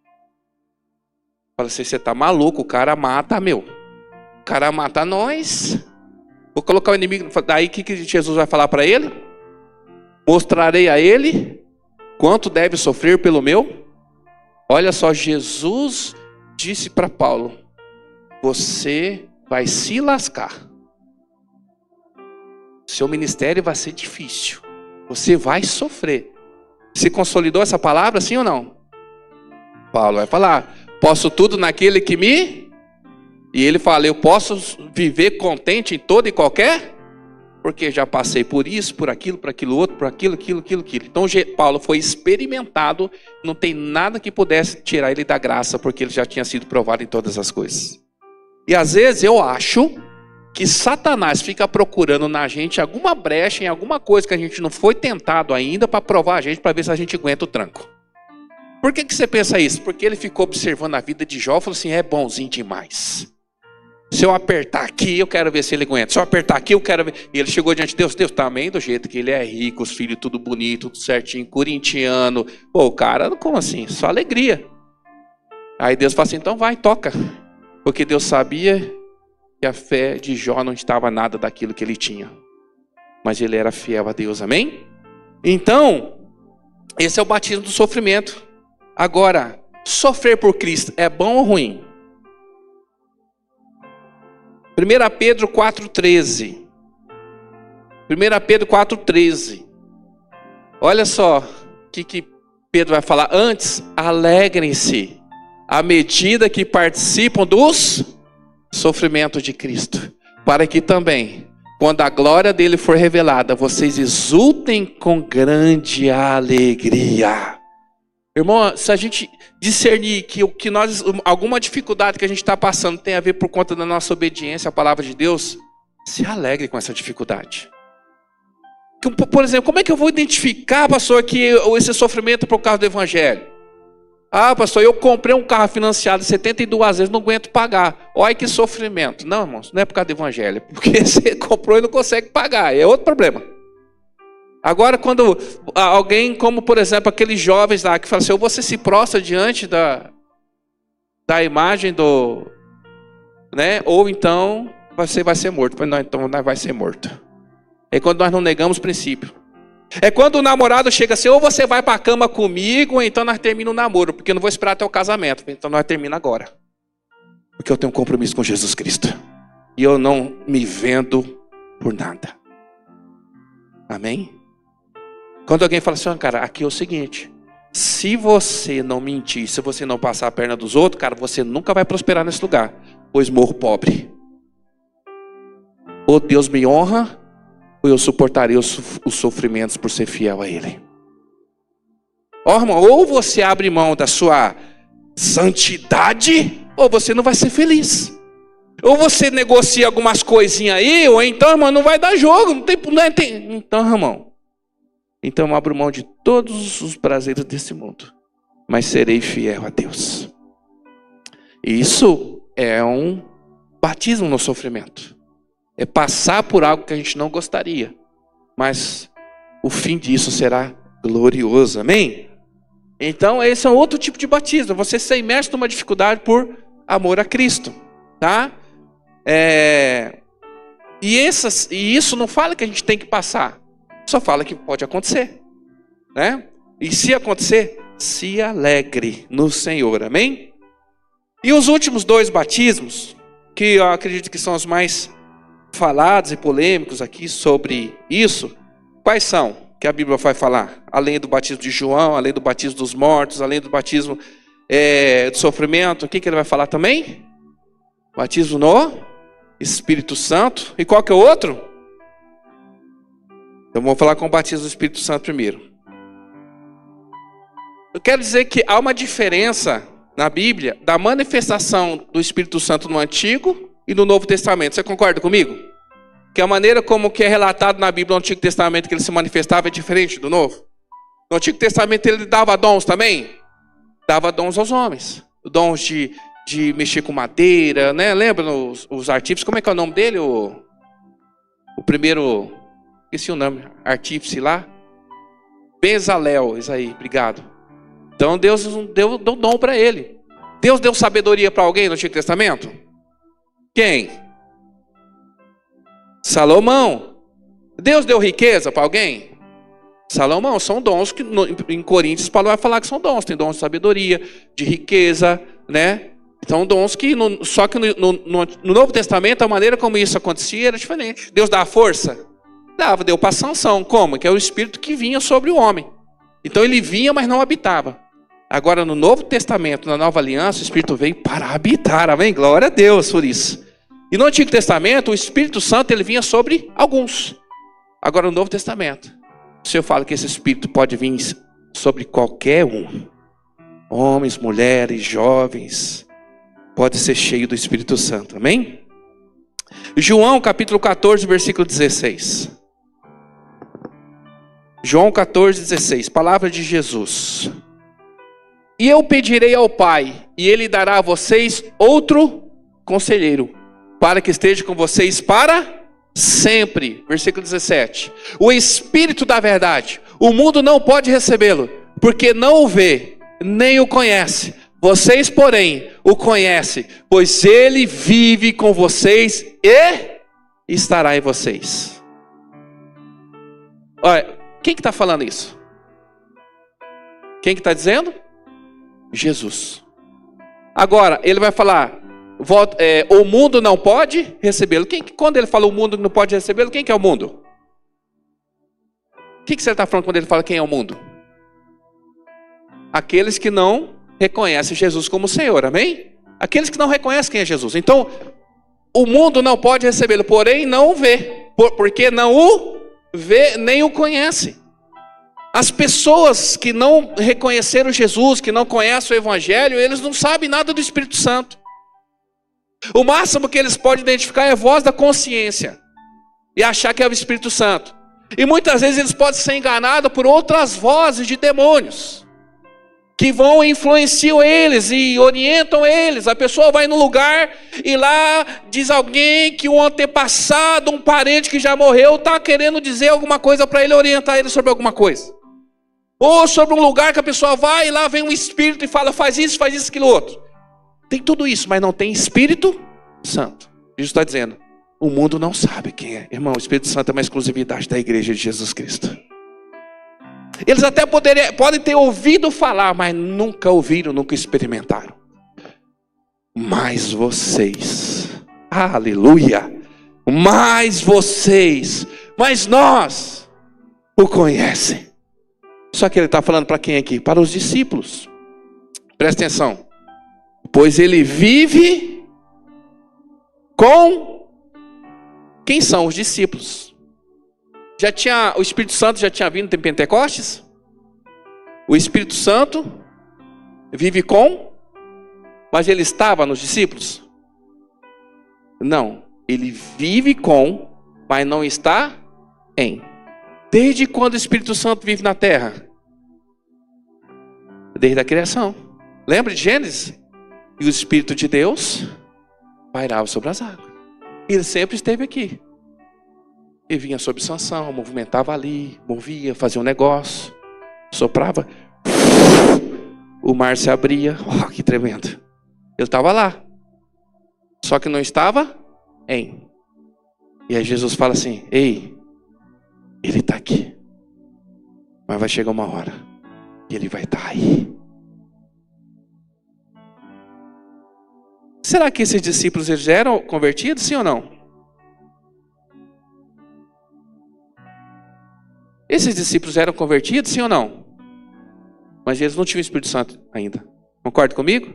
Fala assim, você está maluco, o cara mata, meu. O cara mata nós. Vou colocar o inimigo. Daí o que Jesus vai falar para ele? Mostrarei a ele quanto deve sofrer pelo meu. Olha só, Jesus disse para Paulo, você vai se lascar. Seu ministério vai ser difícil. Você vai sofrer. Se consolidou essa palavra, sim ou não? Paulo vai falar, posso tudo naquele que me... E ele fala, eu posso viver contente em toda e qualquer... Porque já passei por isso, por aquilo outro, por aquilo. Então Paulo foi experimentado, não tem nada que pudesse tirar ele da graça, porque ele já tinha sido provado em todas as coisas. E às vezes eu acho que Satanás fica procurando na gente alguma brecha em alguma coisa que a gente não foi tentado ainda para provar a gente, para ver se a gente aguenta o tranco. Por que você pensa isso? Porque ele ficou observando a vida de Jó e falou assim, é bonzinho demais. Se eu apertar aqui, eu quero ver se ele aguenta. Se eu apertar aqui, eu quero ver. E ele chegou diante de Deus. Deus, também do jeito que ele é rico, os filhos tudo bonito, tudo certinho, corintiano. Pô, o cara, como assim? Só alegria. Aí Deus fala assim, então vai, toca. Porque Deus sabia que a fé de Jó não estava nada daquilo que ele tinha. Mas ele era fiel a Deus, amém? Então, esse é o batismo do sofrimento. Agora, sofrer por Cristo é bom ou ruim? 1 Pedro 4,13. 1 Pedro 4,13. Olha só o que Pedro vai falar. Antes, alegrem-se à medida que participam dos sofrimentos de Cristo, para que também, quando a glória dele for revelada, vocês exultem com grande alegria. Irmão, se a gente discernir que nós, alguma dificuldade que a gente está passando tem a ver por conta da nossa obediência à palavra de Deus, se alegre com essa dificuldade. Por exemplo, como é que eu vou identificar, pastor, que esse sofrimento é por causa do evangelho? Ah, pastor, eu comprei um carro financiado 72 vezes, não aguento pagar. Olha que sofrimento. Não, irmãos, não é por causa do evangelho, é porque você comprou e não consegue pagar, é outro problema. Agora, quando alguém, como por exemplo, aqueles jovens lá que falam assim, ou você se prostra diante da imagem do... né? Ou então você vai ser morto. Não, então nós vai ser morto. É quando nós não negamos o princípio. É quando o namorado chega assim, ou você vai para a cama comigo, ou então nós terminamos o namoro, porque eu não vou esperar até o casamento. Então nós terminamos agora. Porque eu tenho um compromisso com Jesus Cristo. E eu não me vendo por nada. Amém? Quando alguém fala assim, cara, aqui é o seguinte. Se você não mentir, se você não passar a perna dos outros, cara, você nunca vai prosperar nesse lugar. Pois morro pobre. Ou Deus me honra, ou eu suportarei os sofrimentos por ser fiel a Ele. Ó, irmão, ou você abre mão da sua santidade, ou você não vai ser feliz. Ou você negocia algumas coisinhas aí, ou então, irmão, não vai dar jogo. Então, irmão, então eu abro mão de todos os prazeres desse mundo, mas serei fiel a Deus. Isso é um batismo no sofrimento. É passar por algo que a gente não gostaria, mas o fim disso será glorioso, amém? Então esse é um outro tipo de batismo, você ser imerso numa dificuldade por amor a Cristo, tá? E isso não fala que a gente tem que passar, só fala que pode acontecer, né? E se acontecer, se alegre no Senhor, amém? E os últimos dois batismos, que eu acredito que são os mais falados e polêmicos aqui sobre isso, quais são que a Bíblia vai falar? Além do batismo de João, além do batismo dos mortos, além do batismo do sofrimento, o que ele vai falar também? Batismo no Espírito Santo. E qual que é o outro? Então vamos falar com o batismo do Espírito Santo primeiro. Eu quero dizer que há uma diferença na Bíblia da manifestação do Espírito Santo no Antigo e no Novo Testamento. Você concorda comigo? Que a maneira como que é relatado na Bíblia no Antigo Testamento que ele se manifestava é diferente do Novo. No Antigo Testamento ele dava dons também. Dava dons aos homens. Dons de mexer com madeira, né? Lembra os artífices? Como é que é o nome dele? O primeiro... Esqueci o nome. Artífice lá. Bezalel. Isso aí, obrigado. Então Deus deu dom para ele. Deus deu sabedoria para alguém no Antigo Testamento? Quem? Salomão. Deus deu riqueza para alguém? Salomão. São dons que em Coríntios Paulo vai falar que são dons. Tem dons de sabedoria, de riqueza, né? São dons que, só que no Novo Testamento, a maneira como isso acontecia era diferente. Deus dá a força? Deu para sanção. Como? Que é o Espírito que vinha sobre o homem. Então ele vinha, mas não habitava. Agora no Novo Testamento, na Nova Aliança, o Espírito veio para habitar. Amém? Glória a Deus por isso. E no Antigo Testamento, o Espírito Santo ele vinha sobre alguns. Agora no Novo Testamento, o Senhor fala que esse Espírito pode vir sobre qualquer um. Homens, mulheres, jovens. Pode ser cheio do Espírito Santo. Amém? João capítulo 14, versículo 16. João 14, 16. Palavra de Jesus. E eu pedirei ao Pai, e Ele dará a vocês outro conselheiro, para que esteja com vocês para sempre. Versículo 17. O Espírito da verdade, o mundo não pode recebê-lo, porque não o vê, nem o conhece. Vocês, porém, o conhecem, pois Ele vive com vocês e estará em vocês. Olha, quem que está falando isso? Quem que está dizendo? Jesus. Agora, ele vai falar, o mundo não pode recebê-lo. Quando ele fala o mundo não pode recebê-lo, quem que é o mundo? O que você está falando quando ele fala quem é o mundo? Aqueles que não reconhecem Jesus como Senhor, amém? Aqueles que não reconhecem quem é Jesus. Então, o mundo não pode recebê-lo, porém não o vê, porque não o vê nem o conhece. As pessoas que não reconheceram Jesus, que não conhecem o Evangelho, eles não sabem nada do Espírito Santo. O máximo que eles podem identificar é a voz da consciência e achar que é o Espírito Santo. E muitas vezes eles podem ser enganados por outras vozes de demônios que vão e influenciam eles e orientam eles. A pessoa vai num lugar e lá diz alguém que um antepassado, um parente que já morreu, está querendo dizer alguma coisa para ele, orientar ele sobre alguma coisa. Ou sobre um lugar que a pessoa vai e lá vem um espírito e fala, faz isso, aquilo outro. Tem tudo isso, mas não tem Espírito Santo. Jesus está dizendo, o mundo não sabe quem é. Irmão, o Espírito Santo é uma exclusividade da igreja de Jesus Cristo. Eles até podem ter ouvido falar, mas nunca ouviram, nunca experimentaram. mas vocês, aleluia, mas vocês, mas nós o conhecem. Só que ele está falando para quem aqui? Para os discípulos. Presta atenção. Pois ele vive com... Quem são os discípulos? O Espírito Santo já tinha vindo em Pentecostes? O Espírito Santo vive com... Mas ele estava nos discípulos? Não. Ele vive com, mas não está em. Desde quando o Espírito Santo vive na terra? Desde a criação. Lembra de Gênesis? E o Espírito de Deus pairava sobre as águas. Ele sempre esteve aqui. Ele vinha sob Sansão, movimentava ali, movia, fazia um negócio, soprava. O mar se abria. Oh, que tremendo. Ele estava lá. Só que não estava em. E aí Jesus fala assim: ei, ele está aqui. Mas vai chegar uma hora e ele vai estar aí. Será que esses discípulos eles eram convertidos, sim ou não? Esses discípulos eram convertidos, sim ou não? Mas eles não tinham o Espírito Santo ainda. Concorda comigo?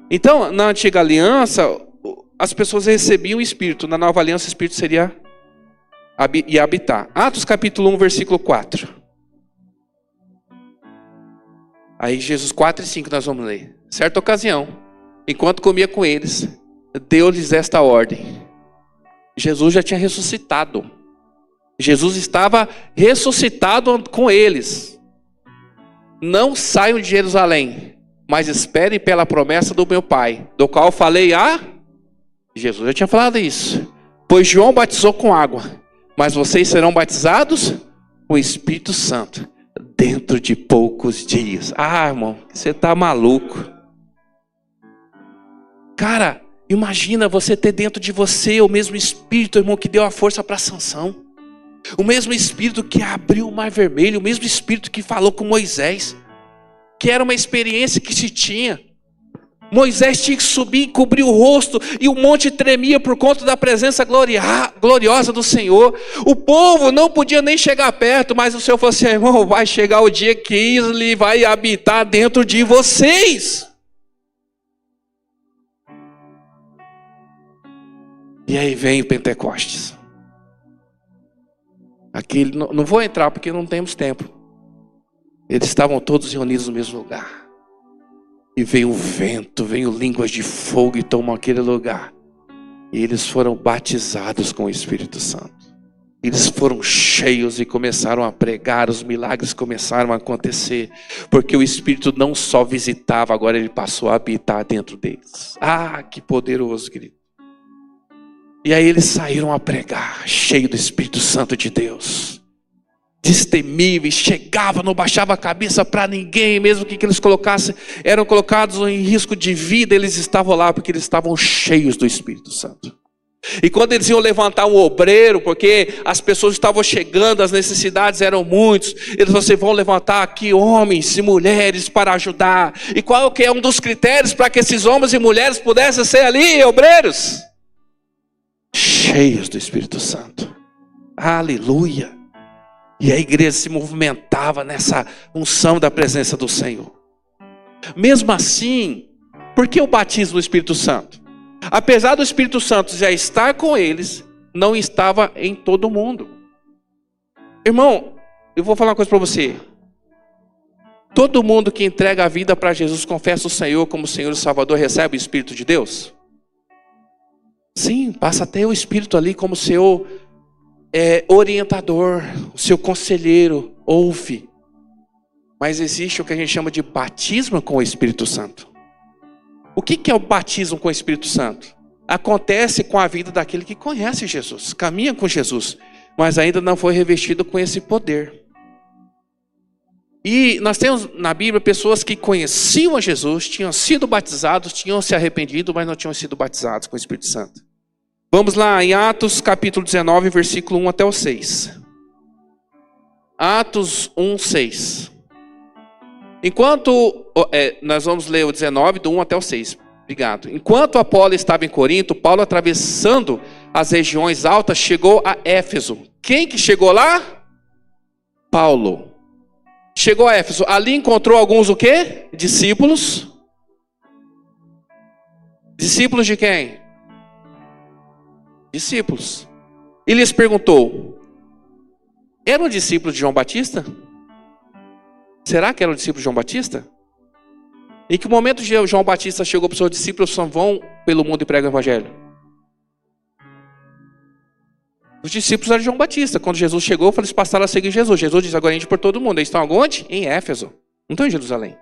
Então, na antiga aliança, as pessoas recebiam o Espírito. Na nova aliança, o Espírito ia habitar. Atos capítulo 1, versículo 4. Aí Jesus 4 e 5 nós vamos ler. Certa ocasião, enquanto comia com eles, deu-lhes esta ordem. Jesus já tinha ressuscitado. Jesus estava ressuscitado com eles. Não saiam de Jerusalém, mas esperem pela promessa do meu Pai, do qual falei a... Jesus já tinha falado isso. Pois João batizou com água, mas vocês serão batizados com o Espírito Santo dentro de poucos dias. Ah, irmão, você está maluco. Cara, imagina você ter dentro de você o mesmo Espírito, irmão, que deu a força para Sansão. O mesmo Espírito que abriu o Mar Vermelho, o mesmo Espírito que falou com Moisés, que era uma experiência que se tinha. Moisés tinha que subir e cobrir o rosto, e o monte tremia por conta da presença gloriosa do Senhor. O povo não podia nem chegar perto, mas o Senhor falou assim: irmão, vai chegar o dia que ele vai habitar dentro de vocês. E aí vem o Pentecostes. Aqui, não vou entrar porque não temos tempo. Eles estavam todos reunidos no mesmo lugar. E veio o vento, veio línguas de fogo e tomou aquele lugar. E eles foram batizados com o Espírito Santo. Eles foram cheios e começaram a pregar, os milagres começaram a acontecer. Porque o Espírito não só visitava, agora ele passou a habitar dentro deles. Ah, que poderoso, querido. E aí eles saíram a pregar, cheio do Espírito Santo de Deus. Destemíveis, chegavam, não baixava a cabeça para ninguém, mesmo que eles colocassem, eram colocados em risco de vida, eles estavam lá porque eles estavam cheios do Espírito Santo. E quando eles iam levantar um obreiro, porque as pessoas estavam chegando, as necessidades eram muitas, eles falaram: vão levantar aqui homens e mulheres para ajudar. E qual que é um dos critérios para que esses homens e mulheres pudessem ser ali obreiros? Cheios do Espírito Santo. Aleluia. E a igreja se movimentava nessa unção da presença do Senhor. Mesmo assim, por que o batismo do Espírito Santo? Apesar do Espírito Santo já estar com eles, não estava em todo mundo. Irmão, eu vou falar uma coisa para você. Todo mundo que entrega a vida para Jesus, confessa o Senhor como Senhor e Salvador, recebe o Espírito de Deus? Sim, passa a ter o Espírito ali como seu orientador, o seu conselheiro, ouve. Mas existe o que a gente chama de batismo com o Espírito Santo. O que é o batismo com o Espírito Santo? Acontece com a vida daquele que conhece Jesus, caminha com Jesus, mas ainda não foi revestido com esse poder. E nós temos na Bíblia pessoas que conheciam a Jesus, tinham sido batizados, tinham se arrependido, mas não tinham sido batizados com o Espírito Santo. Vamos lá em Atos capítulo 19, versículo 1 até o 6. Atos 1, 6. Enquanto nós vamos ler o 19, do 1 até o 6. Obrigado. Enquanto Apolo estava em Corinto, Paulo, atravessando as regiões altas, chegou a Éfeso. Quem que chegou lá? Paulo. Chegou a Éfeso. Ali encontrou alguns o quê? Discípulos. Discípulos de quem? Discípulos. E lhes perguntou: eram discípulos de João Batista? Será que eram discípulos de João Batista? Em que momento João Batista chegou para os seus discípulos, só vão pelo mundo e pregam o evangelho? Os discípulos eram de João Batista. Quando Jesus chegou, eles passaram a seguir Jesus. Jesus disse: agora a gente por todo mundo. Eles estão onde? Em Éfeso. Não estão em Jerusalém.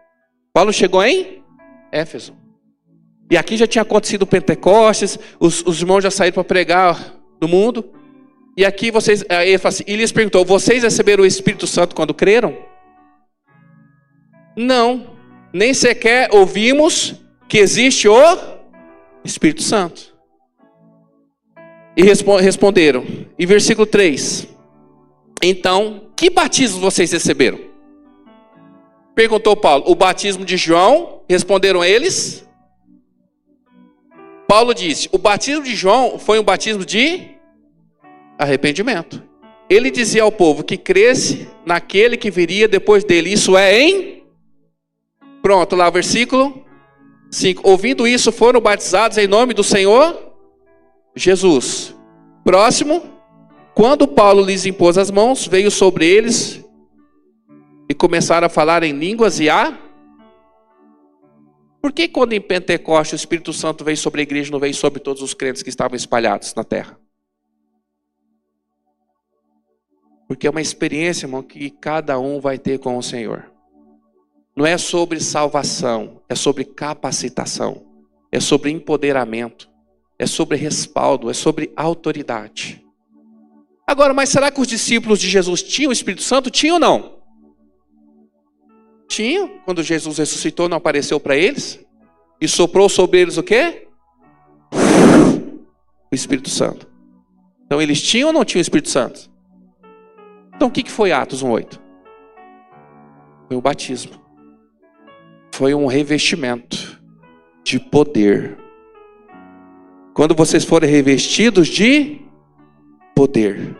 Paulo chegou em Éfeso. E aqui já tinha acontecido o Pentecostes. Os irmãos já saíram para pregar no mundo. E aqui ele fala assim, e lhes perguntou: vocês receberam o Espírito Santo quando creram? Não. Nem sequer ouvimos que existe o Espírito Santo. E responderam, em versículo 3, então, que batismo vocês receberam? Perguntou Paulo, o batismo de João? Responderam eles. Paulo disse, o batismo de João foi um batismo de arrependimento. Ele dizia ao povo que cresce naquele que viria depois dele. Isso é em... Pronto, lá o versículo 5. Ouvindo isso, foram batizados em nome do Senhor Jesus. Próximo. Quando Paulo lhes impôs as mãos, veio sobre eles e começaram a falar em línguas e a... Por que quando em Pentecostes o Espírito Santo veio sobre a igreja, não veio sobre todos os crentes que estavam espalhados na terra? Porque é uma experiência, irmão, que cada um vai ter com o Senhor. Não é sobre salvação, é sobre capacitação, é sobre empoderamento, é sobre respaldo, é sobre autoridade. Agora, mas será que os discípulos de Jesus tinham o Espírito Santo? Tinham ou não? Tinham. Quando Jesus ressuscitou, não apareceu para eles? E soprou sobre eles o quê? O Espírito Santo. Então eles tinham ou não tinham o Espírito Santo? Então o que foi Atos 1:8? Foi o batismo. Foi um revestimento de poder. Quando vocês forem revestidos de poder.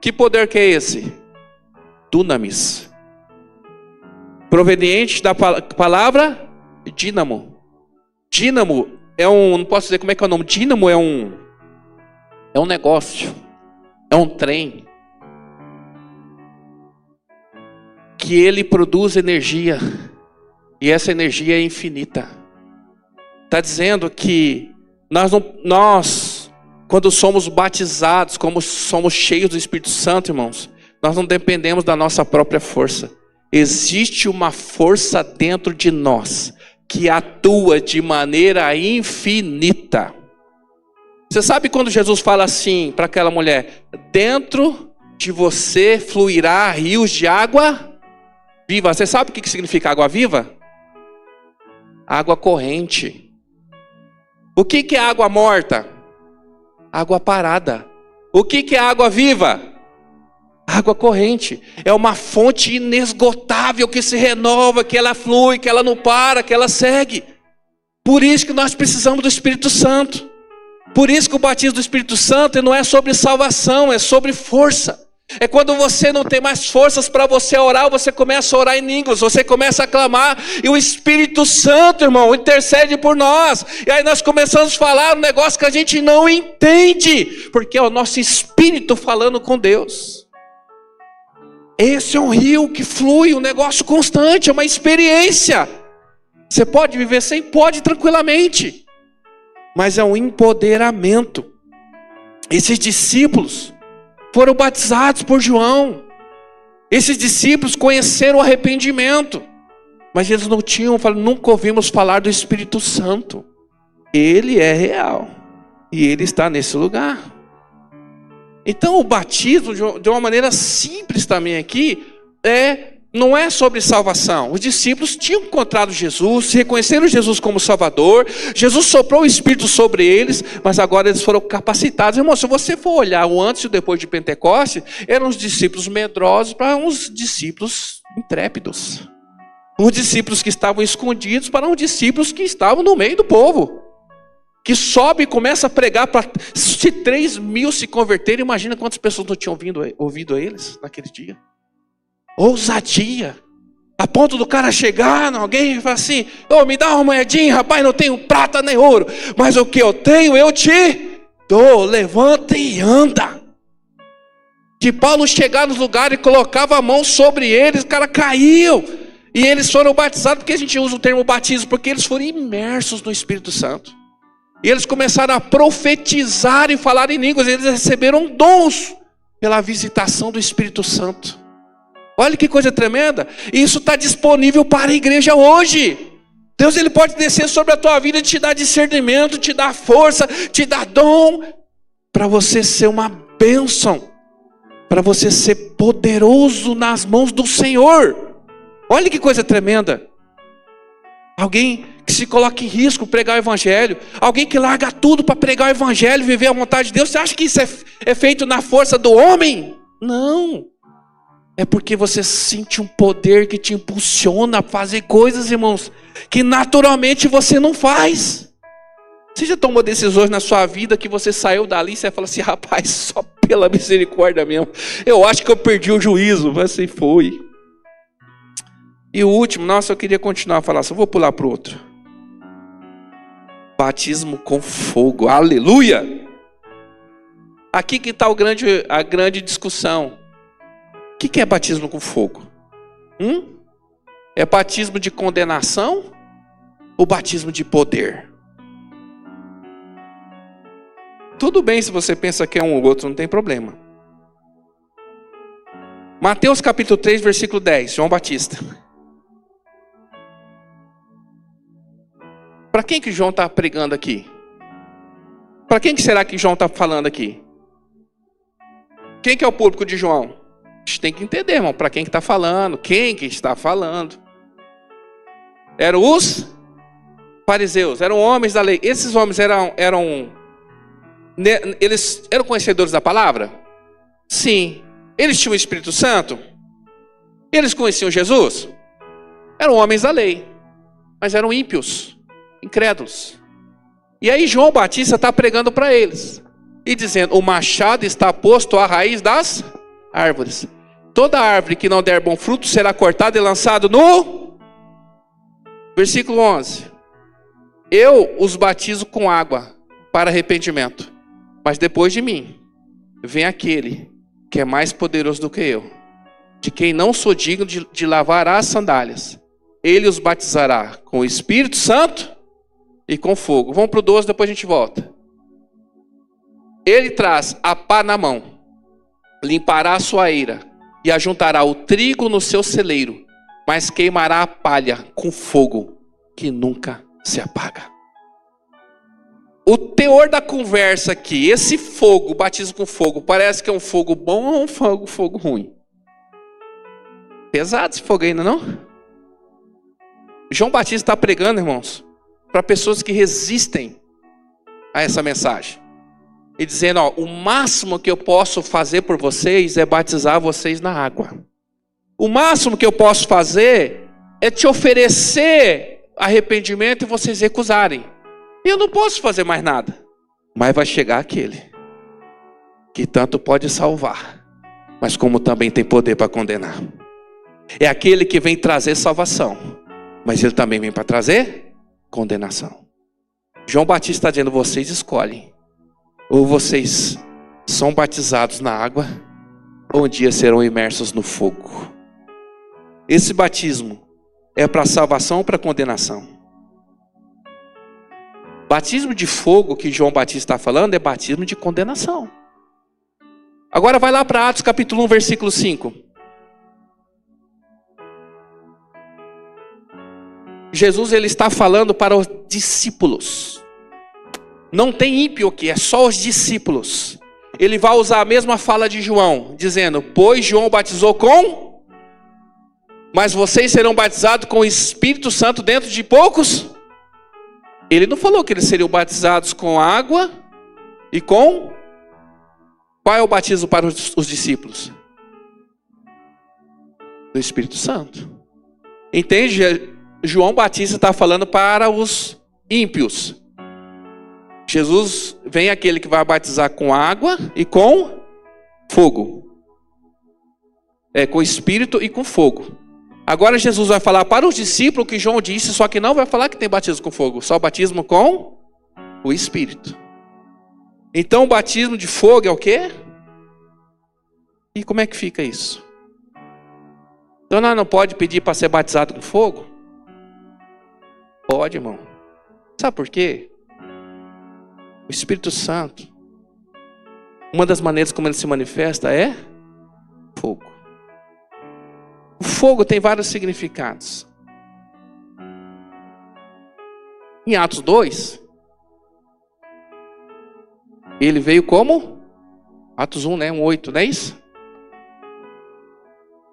Que poder que é esse? Dunamis. Proveniente da palavra dínamo. Dínamo é um, não posso dizer como é que é o nome. Dínamo é um negócio. É um trem. Que ele produz energia. E essa energia é infinita. Está dizendo que nós, quando somos batizados, como somos cheios do Espírito Santo, irmãos, nós não dependemos da nossa própria força. Existe uma força dentro de nós que atua de maneira infinita. Você sabe quando Jesus fala assim para aquela mulher: dentro de você fluirá rios de água viva. Você sabe o que significa água viva? Água corrente. O que é água morta? Água parada. O que é água viva? Água corrente. É uma fonte inesgotável que se renova, que ela flui, que ela não para, que ela segue. Por isso que nós precisamos do Espírito Santo. Por isso que o batismo do Espírito Santo não é sobre salvação, é sobre força. É quando você não tem mais forças para você orar, você começa a orar em línguas, você começa a clamar, e o Espírito Santo, irmão, intercede por nós. E aí nós começamos a falar um negócio que a gente não entende, porque é o nosso espírito falando com Deus. Esse é um rio que flui, um negócio constante, é uma experiência. Você pode viver sem? Pode, tranquilamente. Mas é um empoderamento. Esses discípulos foram batizados por João. Esses discípulos conheceram o arrependimento. Mas eles não tinham, nunca ouvimos falar do Espírito Santo. Ele é real. E ele está nesse lugar. Então o batismo, de uma maneira simples também aqui, não é sobre salvação. Os discípulos tinham encontrado Jesus, reconheceram Jesus como Salvador. Jesus soprou o Espírito sobre eles, mas agora eles foram capacitados. Irmão, se você for olhar o antes e o depois de Pentecostes, eram uns discípulos medrosos para uns discípulos intrépidos. Uns discípulos que estavam escondidos para uns discípulos que estavam no meio do povo. que sobe e começa a pregar para se 3 mil se converterem. Imagina quantas pessoas não tinham ouvido a eles naquele dia. Ousadia. A ponto do cara chegar em alguém e falar assim: ô, me dá uma moedinha, rapaz, não tenho prata nem ouro, mas o que eu tenho eu te dou. Levanta e anda. De Paulo chegar nos lugares e colocava a mão sobre eles, o cara caiu. E eles foram batizados. Porque a gente usa o termo batismo? Porque eles foram imersos no Espírito Santo. E eles começaram a profetizar e falar em línguas. Eles receberam dons pela visitação do Espírito Santo. Olha que coisa tremenda. E isso está disponível para a igreja hoje. Deus, ele pode descer sobre a tua vida e te dar discernimento, te dar força, te dar dom, para você ser uma bênção, para você ser poderoso nas mãos do Senhor. Olha que coisa tremenda. Alguém que se coloca em risco pregar o evangelho, alguém que larga tudo para pregar o evangelho, viver a vontade de Deus. Você acha que isso é feito na força do homem? Não. É porque você sente um poder que te impulsiona a fazer coisas, irmãos, que naturalmente você não faz. Você já tomou decisões na sua vida que você saiu dali e você fala assim: rapaz, só pela misericórdia mesmo, eu acho que eu perdi o juízo. Mas assim foi. E o último, nossa, eu queria continuar a falar, só vou pular para o outro. Batismo com fogo, aleluia! Aqui que está a grande discussão. O que é batismo com fogo? É batismo de condenação ou batismo de poder? Tudo bem se você pensa que é um ou outro, não tem problema. Mateus capítulo 3, versículo 10, João Batista. Para quem que João está pregando aqui? Para quem que será que João está falando aqui? Quem que é o público de João? A gente tem que entender, irmão, para quem que está falando, quem que está falando. Eram os fariseus, eram homens da lei. Esses homens eles eram conhecedores da palavra? Sim. Eles tinham o Espírito Santo? Eles conheciam Jesus? Eram homens da lei, mas eram ímpios, incrédulos. E aí João Batista está pregando para eles e dizendo: o machado está posto à raiz das árvores. Toda árvore que não der bom fruto será cortada e lançada no... Versículo 11. Eu os batizo com água para arrependimento, mas depois de mim vem aquele que é mais poderoso do que eu, de quem não sou digno de lavar as sandálias. Ele os batizará com o Espírito Santo e com fogo. Vamos para o 12, depois a gente volta. Ele traz a pá na mão, limpará a sua eira e ajuntará o trigo no seu celeiro, mas queimará a palha com fogo que nunca se apaga. O teor da conversa aqui, esse fogo, batismo com fogo, parece que é um fogo bom ou um fogo ruim? Pesado esse fogo ainda, não? João Batista está pregando, irmãos, para pessoas que resistem a essa mensagem. E dizendo: ó, o máximo que eu posso fazer por vocês é batizar vocês na água. O máximo que eu posso fazer é te oferecer arrependimento e vocês recusarem. Eu não posso fazer mais nada. Mas vai chegar aquele que tanto pode salvar, mas como também tem poder para condenar. É aquele que vem trazer salvação, mas ele também vem para trazer condenação. João Batista está dizendo: vocês escolhem. Ou vocês são batizados na água, ou um dia serão imersos no fogo. Esse batismo é para salvação ou para condenação? Batismo de fogo que João Batista está falando é batismo de condenação. Agora vai lá para Atos capítulo 1, versículo 5. Jesus, ele está falando para os discípulos. Não tem ímpio aqui, é só os discípulos. Ele vai usar a mesma fala de João, dizendo: pois João batizou com, mas vocês serão batizados com o Espírito Santo dentro de poucos. Ele não falou que eles seriam batizados com água e com... Qual é o batismo para os discípulos? Do Espírito Santo. Entende? João Batista está falando para os ímpios. Jesus vem aquele que vai batizar com água e com fogo. Com espírito e com fogo. Agora Jesus vai falar para os discípulos o que João disse, só que não vai falar que tem batismo com fogo, só batismo com o espírito. Então o batismo de fogo é o quê? E como é que fica isso? Então nós não pode pedir para ser batizado com fogo? Pode, irmão. Sabe por quê? O Espírito Santo, uma das maneiras como ele se manifesta é fogo. O fogo tem vários significados. Em Atos 2, ele veio como? Atos 1, né? 1:8, não é isso?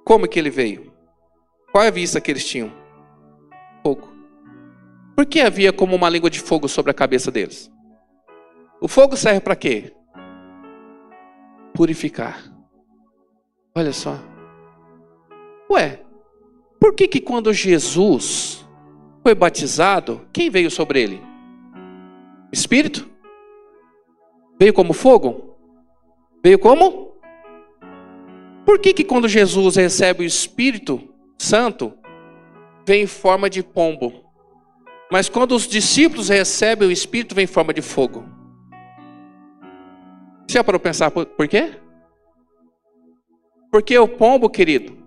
Como que ele veio? Qual é a vista que eles tinham? Fogo. Por que havia como uma língua de fogo sobre a cabeça deles? O fogo serve para quê? Purificar. Olha só. Ué, por que quando Jesus foi batizado, quem veio sobre ele? Espírito? Veio como fogo? Veio como? Por que quando Jesus recebe o Espírito Santo, vem em forma de pombo? Mas quando os discípulos recebem o Espírito, vem em forma de fogo. Você já parou para pensar por quê? Porque o pombo, querido,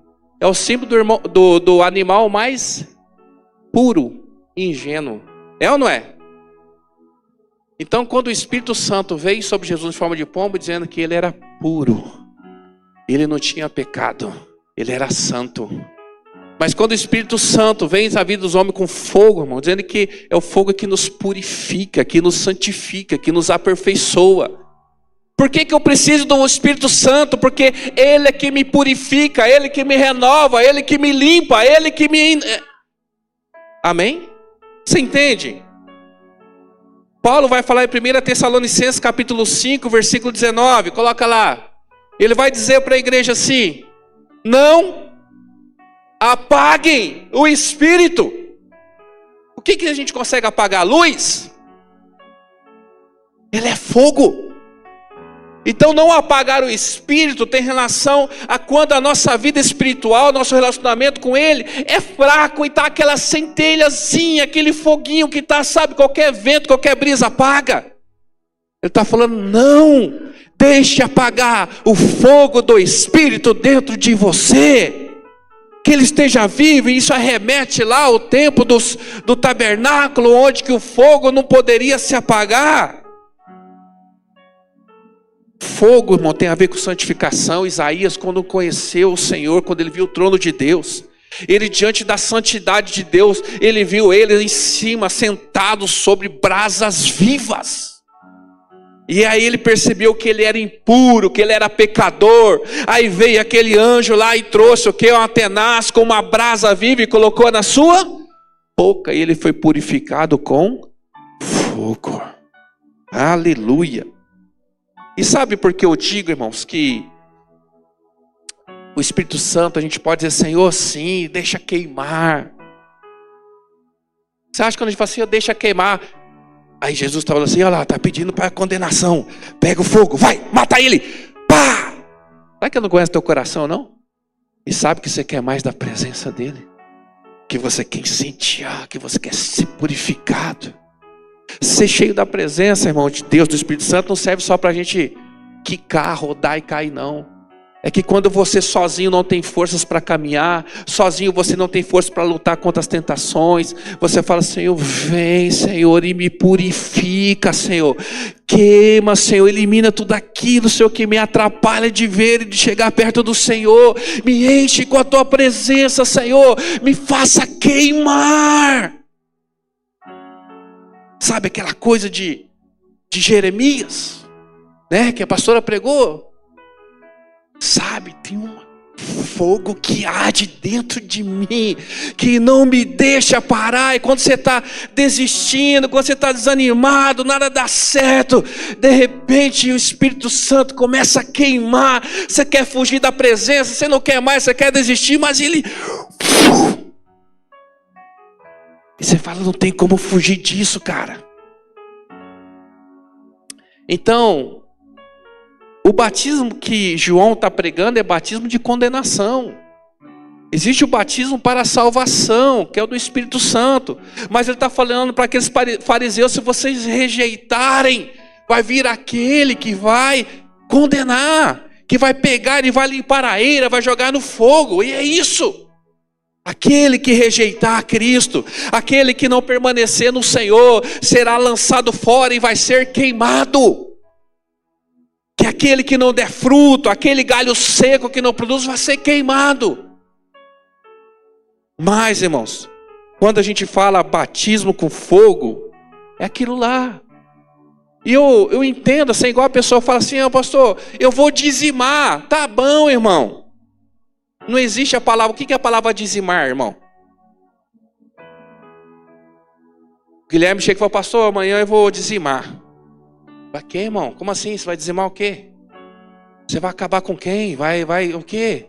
é o símbolo do animal mais puro e ingênuo. É ou não é? Então, quando o Espírito Santo veio sobre Jesus em forma de pombo, dizendo que ele era puro, ele não tinha pecado, ele era santo. Mas quando o Espírito Santo vem na vida dos homens com fogo, irmão, dizendo que é o fogo que nos purifica, que nos santifica, que nos aperfeiçoa. Por que eu preciso do Espírito Santo? Porque Ele é que me purifica, Ele que me renova, Ele que me limpa, Ele que me... Amém? Você entende? Paulo vai falar em 1 Tessalonicenses capítulo 5, versículo 19, coloca lá. Ele vai dizer para a igreja assim: não apaguem o Espírito. O que a gente consegue apagar? A luz? Ele é fogo. Então não apagar o Espírito tem relação a quando a nossa vida espiritual, nosso relacionamento com Ele é fraco e está aquela centelhazinha, aquele foguinho que está, sabe, qualquer vento, qualquer brisa apaga. Ele está falando, não, deixe apagar o fogo do Espírito dentro de você. Que ele esteja vivo, e isso arremete lá ao tempo do tabernáculo, onde que o fogo não poderia se apagar. Fogo, irmão, tem a ver com santificação. Isaías, quando conheceu o Senhor, quando ele viu o trono de Deus, ele diante da santidade de Deus, ele viu ele em cima, sentado sobre brasas vivas. E aí ele percebeu que ele era impuro, que ele era pecador. Aí veio aquele anjo lá e trouxe o que? Uma tenaz com uma brasa viva e colocou na sua boca. E ele foi purificado com fogo. Aleluia. E sabe por que eu digo, irmãos, que o Espírito Santo, a gente pode dizer, Senhor, sim, deixa queimar. Você acha que quando a gente fala assim, deixa queimar, aí Jesus está falando assim, olha lá, está pedindo para condenação, pega o fogo, vai, mata ele, pá! Será que eu não conheço teu coração, não? E sabe que você quer mais da presença dele? Que você quer sentir, que você quer ser purificado. Ser cheio da presença, irmão, de Deus, do Espírito Santo, não serve só para a gente quicar, rodar e cair, não. É que quando você sozinho não tem forças para caminhar, sozinho você não tem força para lutar contra as tentações, você fala, Senhor, vem, Senhor, e me purifica, Senhor. Queima, Senhor, elimina tudo aquilo, Senhor, que me atrapalha de ver e de chegar perto do Senhor. Me enche com a tua presença, Senhor, me faça queimar. Sabe aquela coisa de Jeremias, né, que a pastora pregou? Sabe, tem um fogo que arde dentro de mim, que não me deixa parar. E quando você está desistindo, quando você está desanimado, nada dá certo, de repente o Espírito Santo começa a queimar. Você quer fugir da presença, você não quer mais, você quer desistir, mas ele... E você fala, não tem como fugir disso, cara. Então, o batismo que João está pregando é batismo de condenação. Existe o batismo para a salvação, que é o do Espírito Santo. Mas ele está falando para aqueles fariseus: se vocês rejeitarem, vai vir aquele que vai condenar, que vai pegar e vai limpar a eira, vai jogar no fogo. E é isso. Aquele que rejeitar Cristo, aquele que não permanecer no Senhor, será lançado fora e vai ser queimado. Que aquele que não der fruto, aquele galho seco que não produz, vai ser queimado. Mas, irmãos, quando a gente fala batismo com fogo, é aquilo lá. E eu entendo, assim, igual a pessoa fala assim: pastor, eu vou dizimar. Tá bom, irmão. Não existe a palavra. O que é a palavra dizimar, irmão? Guilherme chega e fala: pastor, amanhã eu vou dizimar. Pra quê, irmão? Como assim? Você vai dizimar o quê? Você vai acabar com quem? Vai o quê?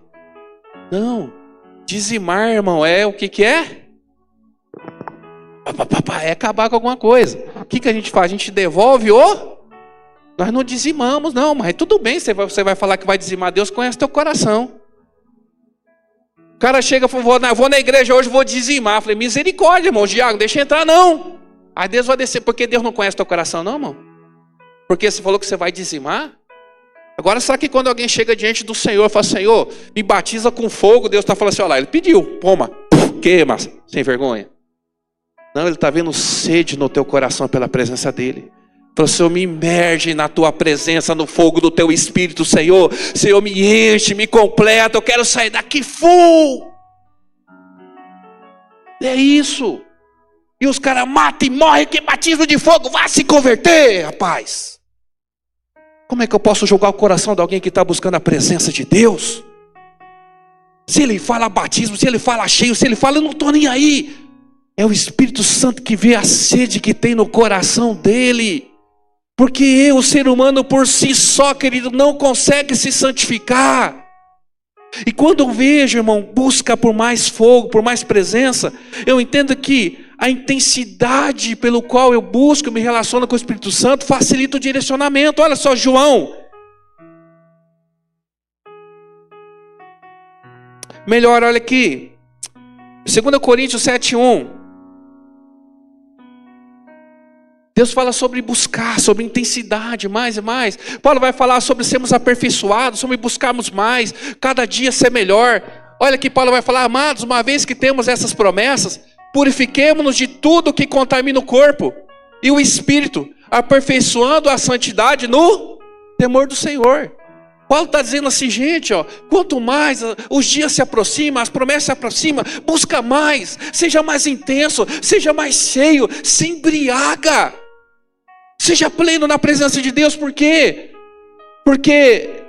Não. Dizimar, irmão, é o que é? É acabar com alguma coisa. O que a gente faz? A gente devolve Nós não dizimamos, não, mas tudo bem, você vai falar que vai dizimar. Deus conhece teu coração. O cara chega e fala: vou na igreja hoje, vou dizimar. Eu falei: misericórdia, irmão, Diago, deixa entrar não. Aí Deus vai descer, porque Deus não conhece teu coração, não, irmão? Porque você falou que você vai dizimar? Agora, será que quando alguém chega diante do Senhor e fala: Senhor, me batiza com fogo, Deus está falando assim: olha lá, ele pediu, toma, queima, sem vergonha. Não, ele está vendo sede no teu coração pela presença dele. Falou: Senhor, me imerge na tua presença, no fogo do teu Espírito, Senhor. Senhor, me enche, me completa, eu quero sair daqui full. É isso. E os caras matam e morrem, que batismo de fogo, vai se converter, rapaz. Como é que eu posso julgar o coração de alguém que está buscando a presença de Deus? Se ele fala batismo, se ele fala cheio, se ele fala, eu não estou nem aí. É o Espírito Santo que vê a sede que tem no coração dele. Porque o ser humano por si só, querido, não consegue se santificar. E quando eu vejo, irmão, busca por mais fogo, por mais presença, eu entendo que a intensidade pelo qual eu busco, me relaciono com o Espírito Santo, facilita o direcionamento. Olha só, João. Melhor, olha aqui. 2 Coríntios 7:1. Deus fala sobre buscar, sobre intensidade, mais e mais. Paulo vai falar sobre sermos aperfeiçoados, sobre buscarmos mais, cada dia ser melhor. Olha que Paulo vai falar: amados, uma vez que temos essas promessas, purifiquemo-nos de tudo que contamina o corpo e o espírito, aperfeiçoando a santidade no temor do Senhor. Paulo está dizendo assim: gente, quanto mais os dias se aproximam, as promessas se aproximam, busca mais, seja mais intenso, seja mais cheio, se embriaga, seja pleno na presença de Deus. Por quê? Porque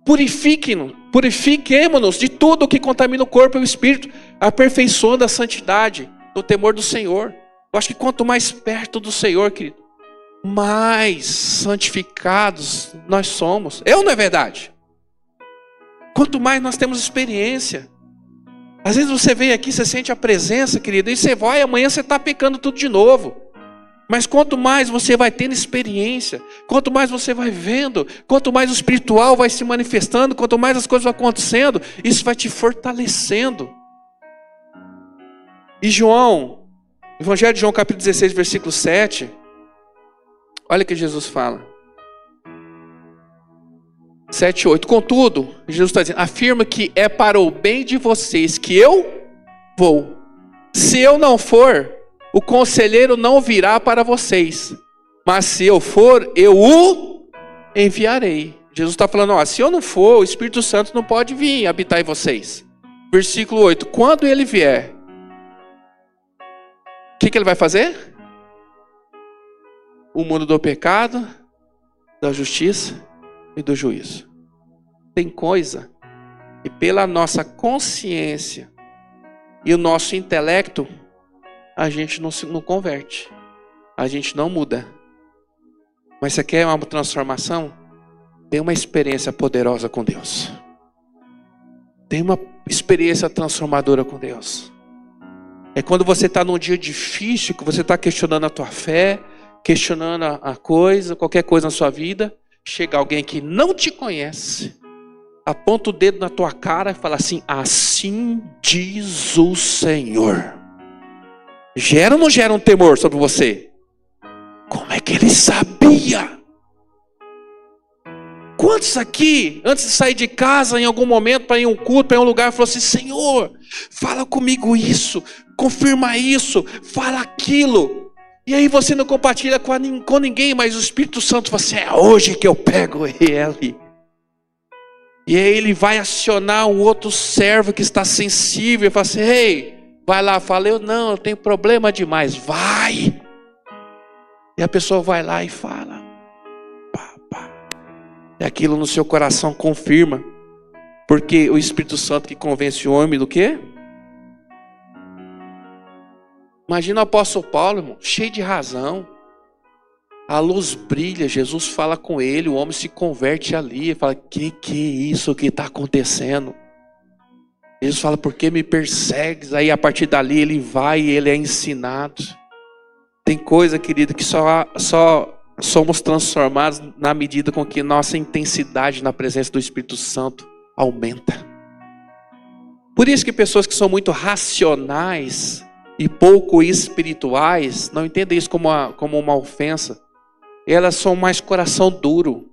purifiquemo-nos de tudo que contamina o corpo e o espírito, aperfeiçoando a santidade no temor do Senhor. Eu acho que quanto mais perto do Senhor, querido, mais santificados nós somos. Não é verdade? Quanto mais nós temos experiência. Às vezes você vem aqui, você sente a presença, querido, e você vai, amanhã você está pecando tudo de novo. Mas quanto mais você vai tendo experiência, quanto mais você vai vendo, quanto mais o espiritual vai se manifestando, quanto mais as coisas vão acontecendo, isso vai te fortalecendo. E João, Evangelho de João capítulo 16, versículo 7, olha o que Jesus fala. 7, 8. Contudo, Jesus está dizendo: afirma que é para o bem de vocês que eu vou. Se eu não for, o conselheiro não virá para vocês. Mas se eu for, eu o enviarei. Jesus está falando: se eu não for, o Espírito Santo não pode vir habitar em vocês. Versículo 8. Quando ele vier, o que ele vai fazer? O mundo do pecado, da justiça e do juízo. Tem coisa que pela nossa consciência e o nosso intelecto a gente não converte, a gente não muda. Mas você quer uma transformação? Tem uma experiência poderosa com Deus. Tem uma experiência transformadora com Deus. É quando você está num dia difícil, que você está questionando a tua fé, questionando a coisa, qualquer coisa na sua vida. Chega alguém que não te conhece, aponta o dedo na tua cara e fala assim: assim diz o Senhor. Gera ou não gera um temor sobre você? Como é que ele sabia? Quantos aqui, antes de sair de casa, em algum momento, para ir a um culto, para ir a um lugar, falou assim: Senhor, fala comigo isso, confirma isso, fala aquilo. E aí você não compartilha com ninguém, mas o Espírito Santo fala assim: é hoje que eu pego ele. E aí ele vai acionar um outro servo que está sensível e fala assim: ei, vai lá. Fala: eu tenho problema demais. Vai. E a pessoa vai lá e fala. E aquilo no seu coração confirma. Porque o Espírito Santo que convence o homem do quê? Imagina o apóstolo Paulo, irmão, cheio de razão. A luz brilha, Jesus fala com ele, o homem se converte ali. Ele fala: que é isso que está acontecendo? Jesus fala: por que me persegues? Aí a partir dali ele vai e ele é ensinado. Tem coisa, querido, que só somos transformados na medida com que nossa intensidade na presença do Espírito Santo aumenta. Por isso que pessoas que são muito racionais e pouco espirituais, não entendem isso como uma ofensa. Elas são mais coração duro.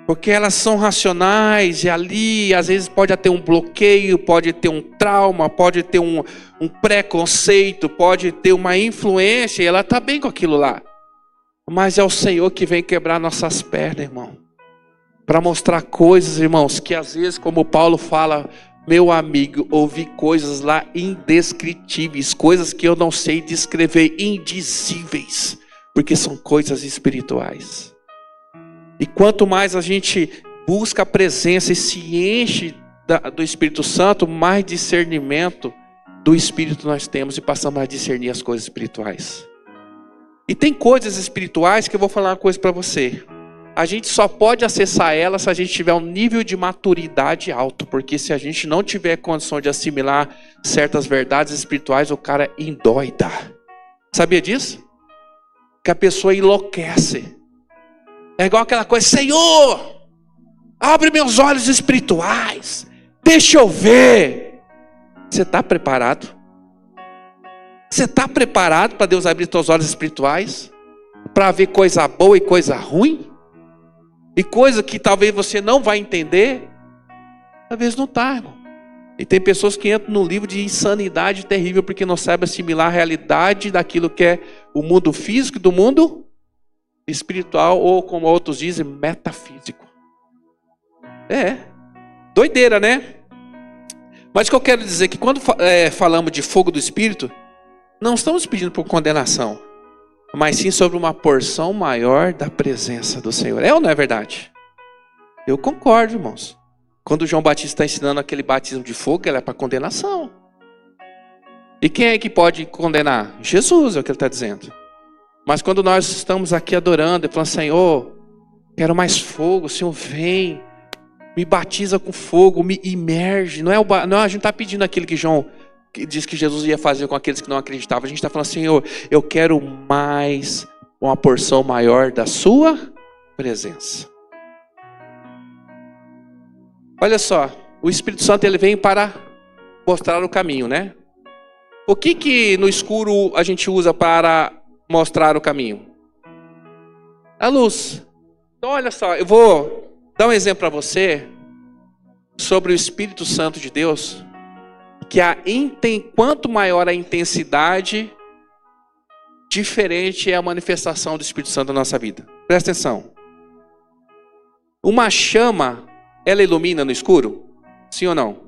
Porque elas são racionais e ali às vezes pode ter um bloqueio, pode ter um trauma, pode ter um preconceito, pode ter uma influência e ela está bem com aquilo lá. Mas é o Senhor que vem quebrar nossas pernas, irmão. Para mostrar coisas, irmãos, que às vezes, como Paulo fala: meu amigo, ouvi coisas lá indescritíveis, coisas que eu não sei descrever, indizíveis, porque são coisas espirituais. E quanto mais a gente busca a presença e se enche do Espírito Santo, mais discernimento do Espírito nós temos e passamos a discernir as coisas espirituais. E tem coisas espirituais que eu vou falar uma coisa para você. A gente só pode acessar elas se a gente tiver um nível de maturidade alto. Porque se a gente não tiver condição de assimilar certas verdades espirituais, o cara endoida. Sabia disso? Que a pessoa enlouquece. É igual aquela coisa: Senhor, abre meus olhos espirituais, deixa eu ver. Você está preparado? Você está preparado para Deus abrir seus olhos espirituais? Para ver coisa boa e coisa ruim? E coisa que talvez você não vai entender? Talvez não está, irmão. E tem pessoas que entram num livro de insanidade terrível porque não sabem assimilar a realidade daquilo que é o mundo físico e do mundo espiritual, ou como outros dizem, metafísico. Doideira, né? Mas o que eu quero dizer é que quando falamos de fogo do Espírito, não estamos pedindo por condenação, mas sim sobre uma porção maior da presença do Senhor. É ou não é verdade? Eu concordo, irmãos. Quando João Batista está ensinando aquele batismo de fogo, ele é para condenação. E quem é que pode condenar? Jesus, é o que ele está dizendo. Mas quando nós estamos aqui adorando e falando: Senhor, quero mais fogo, Senhor, vem, me batiza com fogo, me imerge. Não, a gente está pedindo aquilo que João diz que Jesus ia fazer com aqueles que não acreditavam. A gente está falando: Senhor, eu quero mais, uma porção maior da sua presença. Olha só, o Espírito Santo ele vem para mostrar o caminho, né? O que no escuro a gente usa para mostrar o caminho? A luz. Então olha só, eu vou dar um exemplo para você sobre o Espírito Santo de Deus, que quanto maior a intensidade, diferente é a manifestação do Espírito Santo na nossa vida. Presta atenção. Uma chama, ela ilumina no escuro? Sim ou não?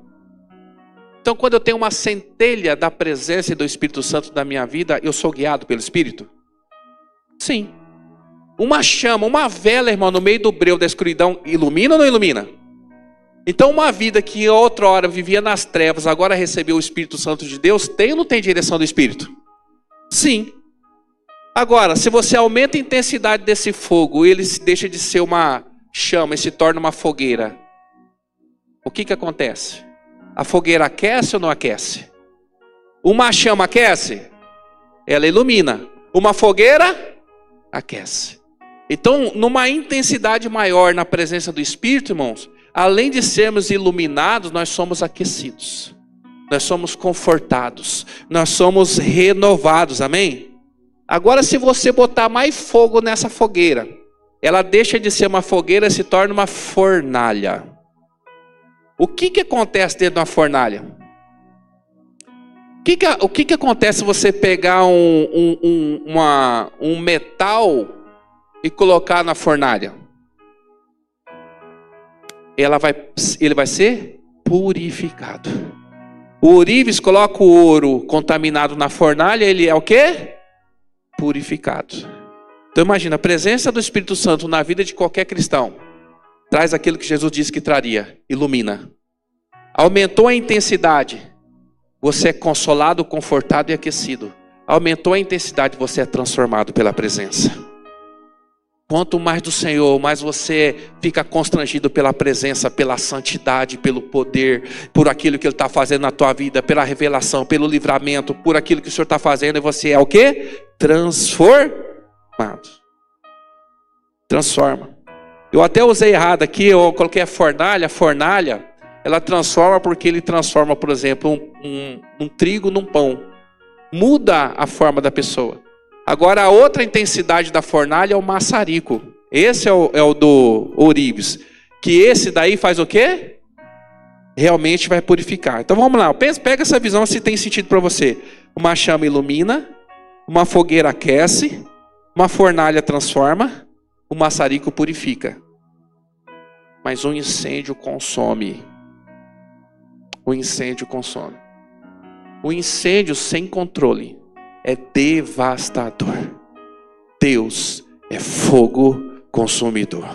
Então quando eu tenho uma centelha da presença do Espírito Santo na minha vida, eu sou guiado pelo Espírito? Sim. Uma chama, uma vela, irmão, no meio do breu da escuridão, ilumina ou não ilumina? Então uma vida que outra hora vivia nas trevas, agora recebeu o Espírito Santo de Deus, tem ou não tem direção do Espírito? Sim. Agora, se você aumenta a intensidade desse fogo, ele deixa de ser uma chama e se torna uma fogueira, o que acontece? A fogueira aquece ou não aquece? Uma chama aquece? Ela ilumina. Uma fogueira aquece. Então, numa intensidade maior na presença do Espírito, irmãos, além de sermos iluminados, nós somos aquecidos. Nós somos confortados. Nós somos renovados, amém? Agora, se você botar mais fogo nessa fogueira, ela deixa de ser uma fogueira e se torna uma fornalha. O que acontece dentro de uma fornalha? O que acontece se você pegar um metal e colocar na fornalha? Ele vai ser purificado. O ourives coloca o ouro contaminado na fornalha, ele é o quê? Purificado. Então imagina, a presença do Espírito Santo na vida de qualquer cristão traz aquilo que Jesus disse que traria, ilumina. Aumentou a intensidade, você é consolado, confortado e aquecido. Aumentou a intensidade, você é transformado pela presença. Quanto mais do Senhor, mais você fica constrangido pela presença, pela santidade, pelo poder, por aquilo que Ele está fazendo na tua vida, pela revelação, pelo livramento, por aquilo que o Senhor está fazendo, e você é o quê? Transformado. Transforma. Eu até usei errado aqui, eu coloquei a fornalha, ela transforma porque ele transforma, por exemplo, um trigo num pão. Muda a forma da pessoa. Agora a outra intensidade da fornalha é o maçarico. Esse é o do ourives. Que esse daí faz o quê? Realmente vai purificar. Então vamos lá, pega essa visão se tem sentido para você. Uma chama ilumina, uma fogueira aquece, uma fornalha transforma, o maçarico purifica. Mas um incêndio consome. O incêndio consome. O incêndio sem controle é devastador. Deus é fogo consumidor.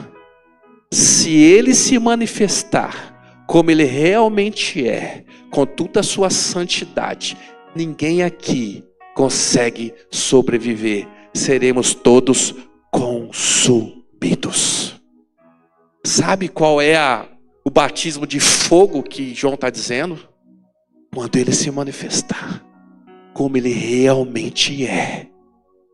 Se Ele se manifestar como Ele realmente é, com toda a sua santidade, ninguém aqui consegue sobreviver. Seremos todos consumidos. Sabe qual é o batismo de fogo que João está dizendo? Quando Ele se manifestar como Ele realmente é,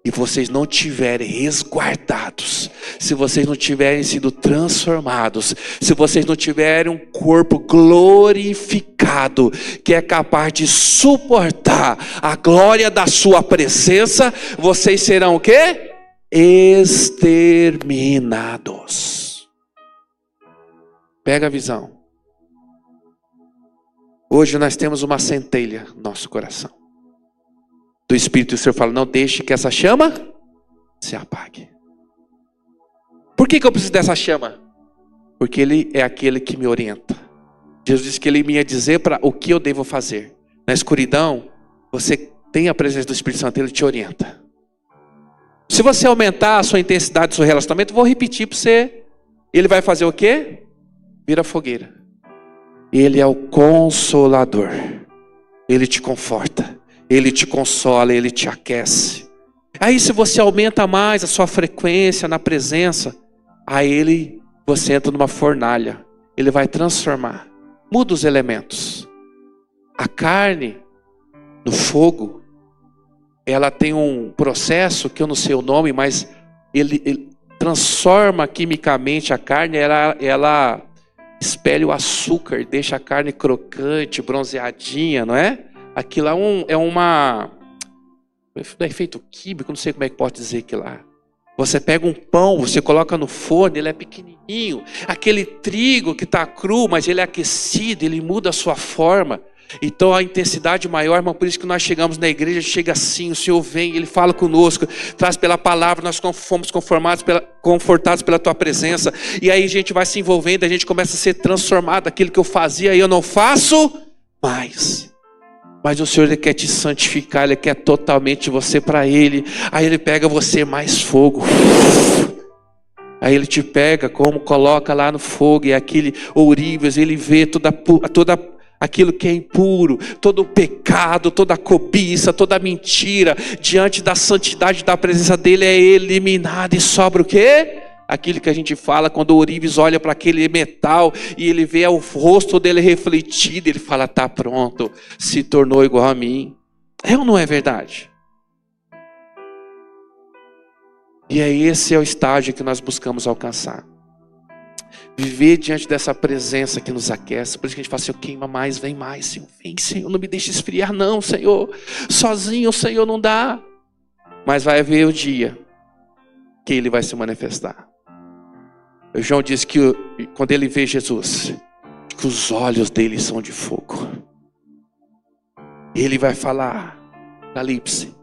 e vocês não tiverem resguardados, se vocês não tiverem sido transformados, se vocês não tiverem um corpo glorificado, que é capaz de suportar a glória da sua presença, vocês serão o quê? Exterminados. Pega a visão. Hoje nós temos uma centelha no nosso coração do Espírito, e o Senhor fala, não deixe que essa chama se apague. Por que eu preciso dessa chama? Porque Ele é aquele que me orienta. Jesus disse que Ele me ia dizer para o que eu devo fazer. Na escuridão, você tem a presença do Espírito Santo, Ele te orienta. Se você aumentar a sua intensidade do seu relacionamento, vou repetir para você, Ele vai fazer o quê? Vira fogueira. Ele é o consolador. Ele te conforta. Ele te consola, Ele te aquece. Aí se você aumenta mais a sua frequência na presença, aí você entra numa fornalha. Ele vai transformar. Muda os elementos. A carne, no fogo, ela tem um processo que eu não sei o nome, mas ele transforma quimicamente a carne, ela espelha o açúcar, deixa a carne crocante, bronzeadinha, não é? Aquilo é uma efeito químico, não sei como é que pode dizer aquilo lá. Você pega um pão, você coloca no forno, ele é pequenininho. Aquele trigo que está cru, mas ele é aquecido, ele muda a sua forma. Então a intensidade maior, irmão, por isso que nós chegamos na igreja, chega assim, o Senhor vem, Ele fala conosco, traz pela palavra, nós fomos confortados pela Tua presença. E aí a gente vai se envolvendo, a gente começa a ser transformado. Aquilo que eu fazia e eu não faço mais. Mas o Senhor, Ele quer te santificar, Ele quer totalmente você para Ele. Aí Ele pega você mais fogo. Aí Ele te pega, como coloca lá no fogo, e aquele ourives, Ele vê toda aquilo que é impuro, todo o pecado, toda a cobiça, toda a mentira, diante da santidade da presença dEle é eliminado, e sobra o quê? Aquilo que a gente fala, quando o ourives olha para aquele metal e ele vê o rosto dele refletido, ele fala, está pronto, se tornou igual a mim. É ou não é verdade? E esse é o estágio que nós buscamos alcançar. Viver diante dessa presença que nos aquece. Por isso que a gente fala, Senhor, queima mais, vem mais, Senhor. Vem, Senhor, não me deixe esfriar não, Senhor. Sozinho, Senhor, não dá. Mas vai haver o dia que Ele vai se manifestar. O João diz que quando ele vê Jesus, que os olhos dele são de fogo. Ele vai falar, Apocalipse,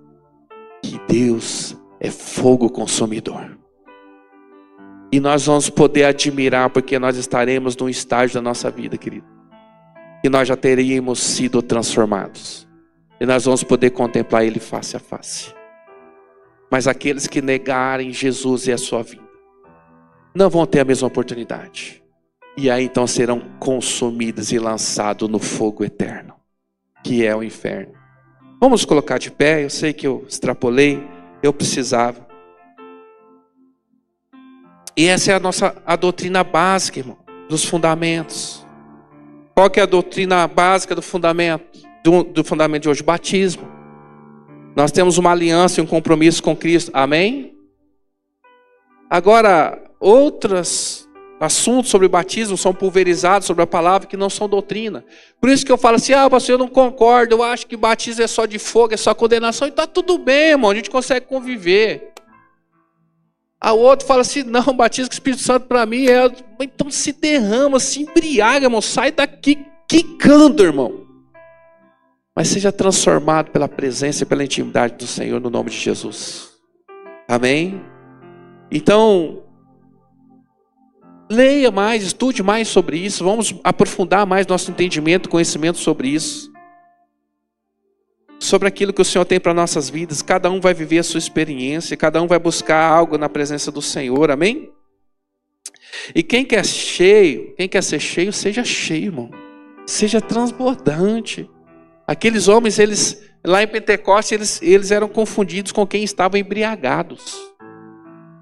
que Deus é fogo consumidor. E nós vamos poder admirar, porque nós estaremos num estágio da nossa vida, querido, e nós já teríamos sido transformados. E nós vamos poder contemplar Ele face a face. Mas aqueles que negarem Jesus e a sua vida, não vão ter a mesma oportunidade. E aí então serão consumidos e lançados no fogo eterno, que é o inferno. Vamos colocar de pé, eu sei que eu extrapolei, eu precisava. E essa é a doutrina básica, irmão, dos fundamentos. Qual que é a doutrina básica do fundamento? Do fundamento de hoje? Batismo. Nós temos uma aliança e um compromisso com Cristo. Amém? Agora, outros assuntos sobre batismo são pulverizados sobre a palavra que não são doutrina. Por isso que eu falo assim, pastor, eu não concordo, eu acho que batismo é só de fogo, é só condenação. E está tudo bem, irmão, a gente consegue conviver. A outro fala assim, não, batismo com o Espírito Santo para mim é... Então se derrama, se embriaga, irmão, sai daqui quicando, irmão. Mas seja transformado pela presença e pela intimidade do Senhor no nome de Jesus. Amém? Então, leia mais, estude mais sobre isso. Vamos aprofundar mais nosso entendimento, conhecimento sobre isso. Sobre aquilo que o Senhor tem para nossas vidas. Cada um vai viver a sua experiência. Cada um vai buscar algo na presença do Senhor. Amém? E quem quer ser cheio, seja cheio, irmão. Seja transbordante. Aqueles homens, lá em Pentecostes, eles eram confundidos com quem estavam embriagados.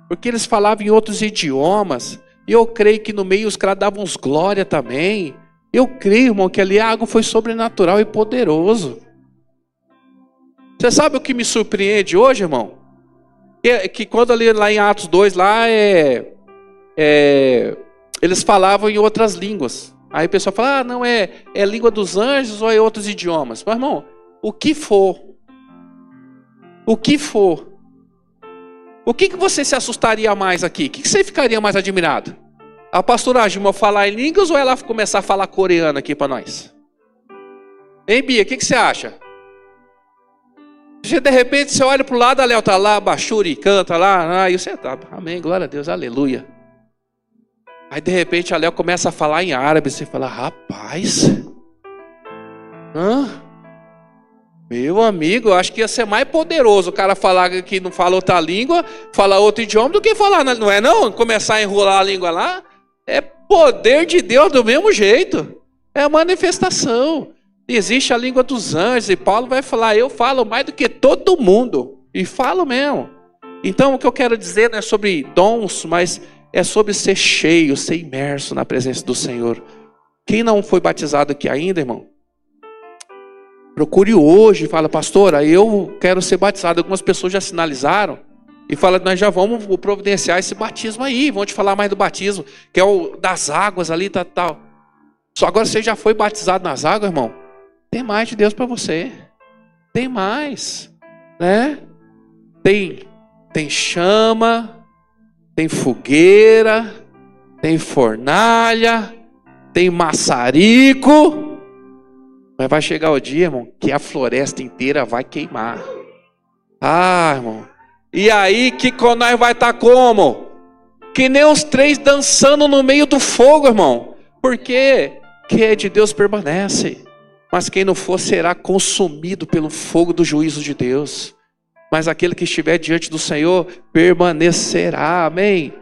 Porque eles falavam em outros idiomas. E eu creio que no meio os caras davam uns glória também. Eu creio, irmão, que ali algo foi sobrenatural e poderoso. Você sabe o que me surpreende hoje, irmão? Que quando ali lá em Atos 2, lá eles falavam em outras línguas. Aí o pessoal fala, não, é língua dos anjos ou é outros idiomas? Mas, irmão, o que for, o que você se assustaria mais aqui? O que você ficaria mais admirado? A pastora Gilma falar em línguas ou ela começar a falar coreano aqui para nós? Hein, Bia, o que você acha? De repente você olha para o lado, a Léo está lá, Bachuri, canta lá, e você tá, amém, glória a Deus, aleluia. Aí de repente a Léo começa a falar em árabe, você fala, rapaz, meu amigo, eu acho que ia ser mais poderoso o cara falar que não fala outra língua, falar outro idioma, do que falar, não é não? Começar a enrolar a língua lá, é poder de Deus do mesmo jeito, é a manifestação. Existe a língua dos anjos, e Paulo vai falar, eu falo mais do que todo mundo, e falo mesmo. Então o que eu quero dizer não é sobre dons, mas é sobre ser cheio, ser imerso na presença do Senhor. Quem não foi batizado aqui ainda, irmão, procure hoje e fala, pastora, eu quero ser batizado. Algumas pessoas já sinalizaram e falam, nós já vamos providenciar esse batismo aí, vamos te falar mais do batismo, que é o das águas ali, tal. Só agora você já foi batizado nas águas, irmão? Tem mais de Deus para você. Tem mais, né? Tem chama, tem fogueira, tem fornalha, tem maçarico. Mas vai chegar o dia, irmão, que a floresta inteira vai queimar. Irmão. E aí que nós vai estar como? Que nem os três dançando no meio do fogo, irmão. Porque quem é de Deus permanece. Mas quem não for será consumido pelo fogo do juízo de Deus. Mas aquele que estiver diante do Senhor permanecerá. Amém.